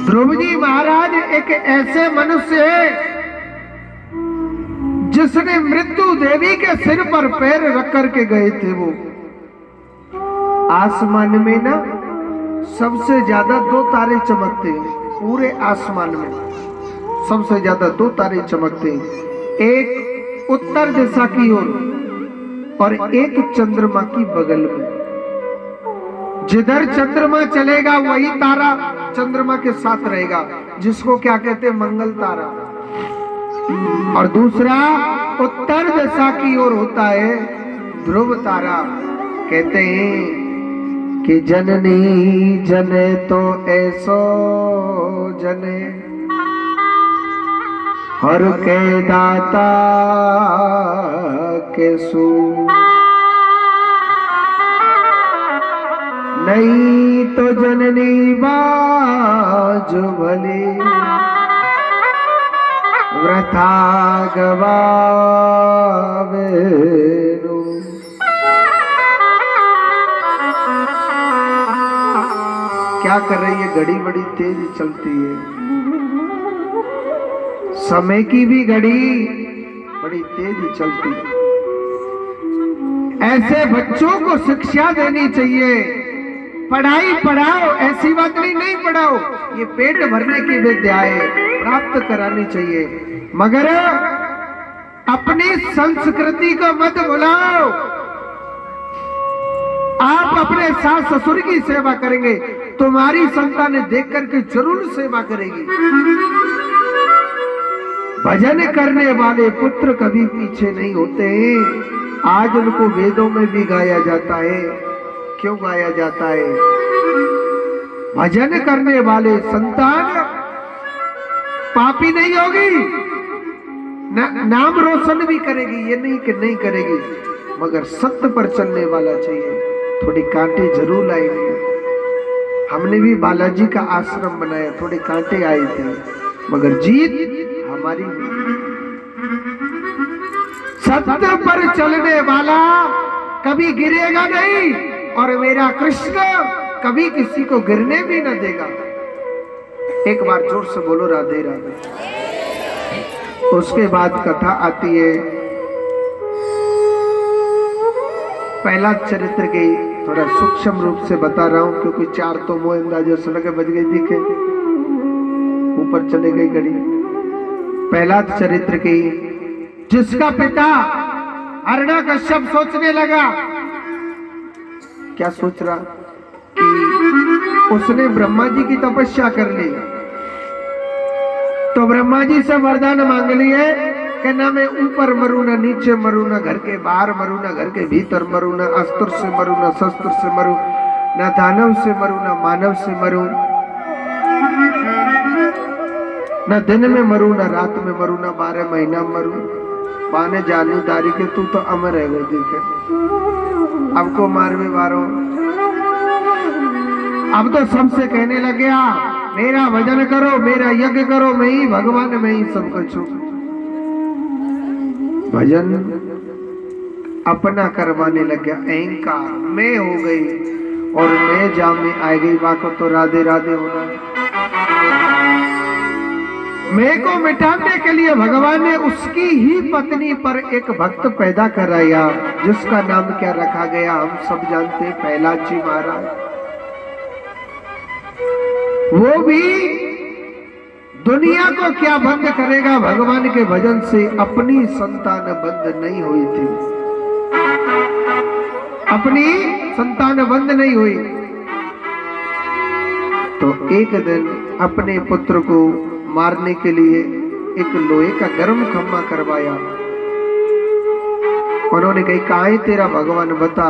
Speaker 1: ध्रुव जी महाराज एक ऐसे मनुष्य है जिसने मृत्यु देवी के सिर पर पैर रख करके गए थे। वो आसमान में ना सबसे ज्यादा 2 तारे चमकते हैं, पूरे आसमान में सबसे ज्यादा 2 तारे चमकते हैं, एक उत्तर दिशा की ओर और एक चंद्रमा की बगल में। जिधर चंद्रमा चलेगा वही तारा चंद्रमा के साथ रहेगा, जिसको क्या कहते हैं, मंगल तारा। और दूसरा उत्तर दिशा की ओर होता है ध्रुव तारा। कहते हैं कि जननी जने तो ऐसो जने, हर के दाता के सू, नहीं तो जननी बाज भले, वृथा गवावे। क्या कर रही है घड़ी, बड़ी तेज चलती है। समय की भी घड़ी बड़ी तेज चलती है। ऐसे बच्चों को शिक्षा देनी चाहिए। पढ़ाई पढ़ाओ, ऐसी बात नहीं पढ़ाओ, ये पेट भरने की विद्याएं प्राप्त करानी चाहिए, मगर अपनी संस्कृति को मत भुलाओ। आप अपने सास ससुर की सेवा करेंगे, तुम्हारी संतान देख करके जरूर सेवा करेगी। भजन करने वाले पुत्र कभी पीछे नहीं होते। आज उनको वेदों में भी गाया जाता है। क्यों गाया जाता है? भजन करने वाले संतान पापी नहीं होगी, नाम रोशन भी करेगी, ये नहीं कि नहीं करेगी, मगर सत्य पर चलने वाला चाहिए। थोड़े कांटे जरूर आएंगे। हमने भी बालाजी का आश्रम बनाया, थोड़े कांटे आए थे, मगर जीत हमारी हुई। सत्य पर चलने वाला कभी गिरेगा नहीं, और मेरा कृष्ण कभी किसी को गिरने भी न देगा। एक बार जोर से बोलो राधे राधे। उसके बाद कथा आती है पहला चरित्र की, थोड़ा सूक्ष्म रूप से बता रहा हूं क्योंकि 4 तो मोह अंदाजो सुन के बज गई, दिखे ऊपर चले गई घड़ी। पहला चरित्र की, जिसका पिता हिरण्यकश्यप सोचने लगा, क्या सोच रहा कि उसने ब्रह्मा जी की तपस्या कर ली, तो ब्रह्मा जी से वरदान मांग लिए कि ना मैं ऊपर मरूं, ना नीचे मरूं, ना घर के बाहर मरूं, ना घर के भीतर मरूं, ना अस्त्र से मरूं, ना शस्त्र से मरूं, ना दानव से मरूं, ना मानव से मरूं, ना दिन में मरूं, ना रात में मरूं, ना 12 महीना मरूं। पाने जानू दारी के तू तो अमर है वो देखे, अब को मारवे वारो। अब तो सबसे कहने लग गया मेरा भजन करो, मेरा यज्ञ करो, मैं ही भगवान, मैं ही सब कुछ हूं। भजन अपना करवाने लग गया, अहंकार मैं हो गई, और मैं जाम में आ गई। वाको तो राधे राधे होना। मैं को मिटाने के लिए भगवान ने उसकी ही पत्नी पर एक भक्त पैदा कराया, जिसका नाम क्या रखा गया हम सब जानते, प्रहलाद जी महाराज। वो भी दुनिया को क्या बंद करेगा, भगवान के भजन से अपनी संतान बंद नहीं हुई थी, अपनी संतान बंद नहीं हुई। तो एक दिन अपने पुत्र को मारने के लिए एक लोहे का गर्म खम्मा करवाया। उन्होंने कही कहाँ है तेरा भगवान, बता,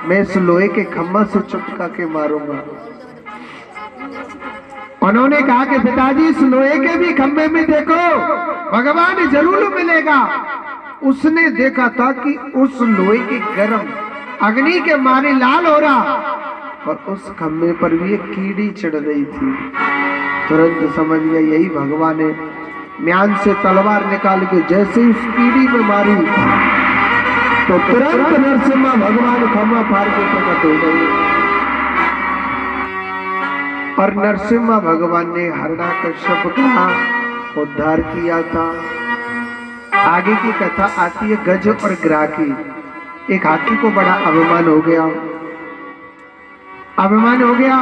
Speaker 1: मैं इस लोहे के खम्मा से चुपका के मारूंगा। उन्होंने कहा कि पिताजी इस लोहे के भी खम्भे में देखो, भगवान जरूर मिलेगा। उसने देखा था कि उस लोहे के गर्म अग्नि के मारे लाल हो रहा, और उस खम्भे पर भी एक कीड़ी चढ़ रही थी। तुरंत समझ गया यही भगवान है। म्यान से तलवार निकाल के जैसे ही उस कीड़ी में मारी, तो तुरंत नरसिम्हा भगवान खम्भा फाड़ के प्रकट हो गए। और नरसिम्हा भगवान ने हिरण्यकश्यप का उद्धार किया था। आगे की कथा आती है गज और ग्राह की। एक हाथी को बड़ा अभिमान हो गया, अभिमान हो गया,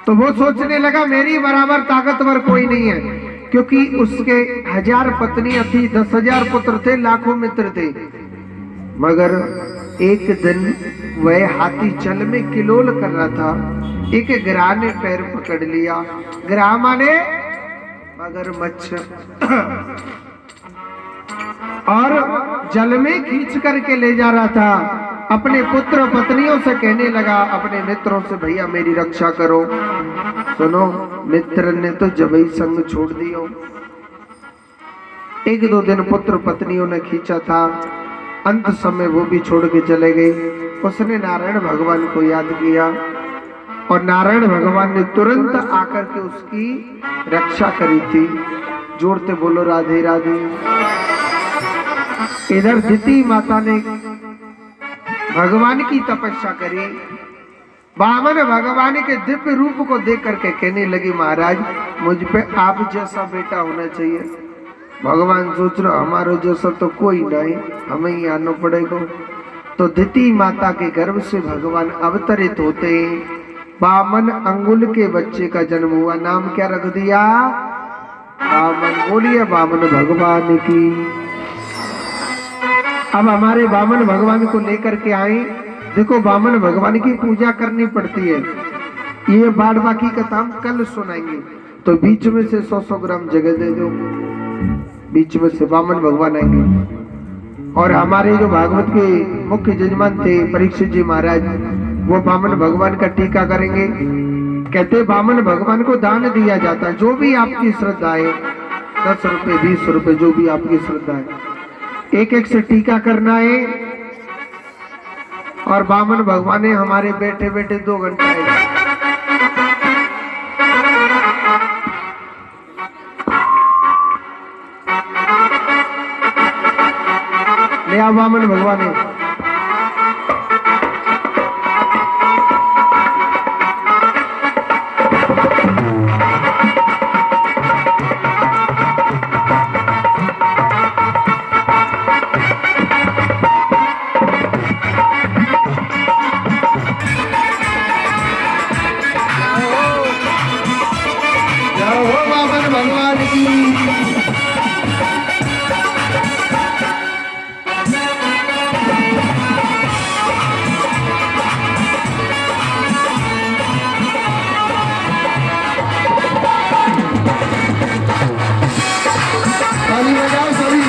Speaker 1: तो वो सोचने लगा मेरी बराबर ताकतवर कोई नहीं है, क्योंकि उसके 1000 पत्नियां थी, 10,000 पुत्र थे, लाखों मित्र थे। मगर एक दिन वह हाथी जल में किलोल कर रहा था, एक ग्राह ने पैर पकड़ लिया। ग्राह माने मगरमच्छ, और जल में खींच करके ले जा रहा था। अपने पुत्र पत्नियों से कहने लगा, अपने मित्रों से, भैया मेरी रक्षा करो। सुनो, मित्र ने तो जब ही संग छोड़ दियो। 1-2 दिन पुत्र पत्नियों ने खींचा था, अंत समय वो भी छोड़ के चले गए। उसने नारायण भगवान को याद किया, और नारायण भगवान ने तुरंत आकर के उसकी रक्षा करी थी। जोड़ते बोलो राधे राधे। इधर दिति माता ने भगवान की तपस्या करी। वामन भगवान के दिव्य रूप को देख करके कहने लगी, महाराज मुझ पे आप जैसा बेटा होना चाहिए। भगवान सोच रहा हमारो जैसा तो कोई नहीं, हमें ही आना पड़ेगा। तो दिति माता के गर्भ से भगवान अवतरित होते, वामन अंगुल के बच्चे का जन्म हुआ। नाम क्या रख दिया? वामन। बोलिए वामन भगवान की। अब हमारे वामन भगवान को लेकर के आए। देखो वामन भगवान की पूजा करनी पड़ती है। ये बाड़ बाकी कथा हम कल सुनाएंगे, तो बीच में से 100-100 ग्राम जगह दे दो। बीच में से वामन भगवान आएंगे। और हमारे जो भागवत के मुख्य यजमान थे परीक्षित जी महाराज, वो वामन भगवान का टीका करेंगे। कहते वामन भगवान को दान दिया जाता है, जो भी आपकी श्रद्धा है। 10 रुपए 20 रुपए जो भी आपकी श्रद्धा है, एक एक से टीका करना है। और बामन भगवान ने हमारे बैठे बैठे 2 घंटा है। ले आओ बामन भगवान ने। भगवान की ताली बजाओ सभी।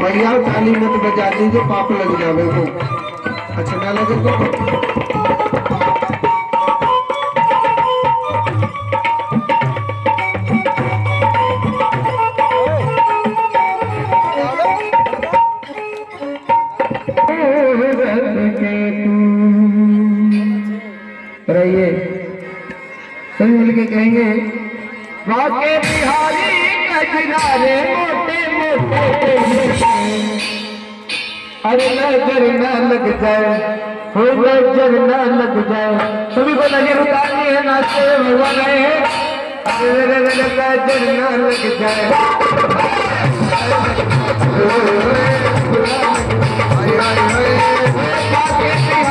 Speaker 1: भैया ताली मत बजा दीजिए, पाप लग जावे को। अच्छा ना लगे तो रहिए सभी मिलके कहेंगे, वाके बिहारी कजरारे मोटे मोटे, अरे नजर न लग जाए, हो नजर न लग जाए। सभी को नजर उतारनी है, नाचते हुए भगवान आए हैं। अरे नजर न लग जाए, हाय हाय हाय।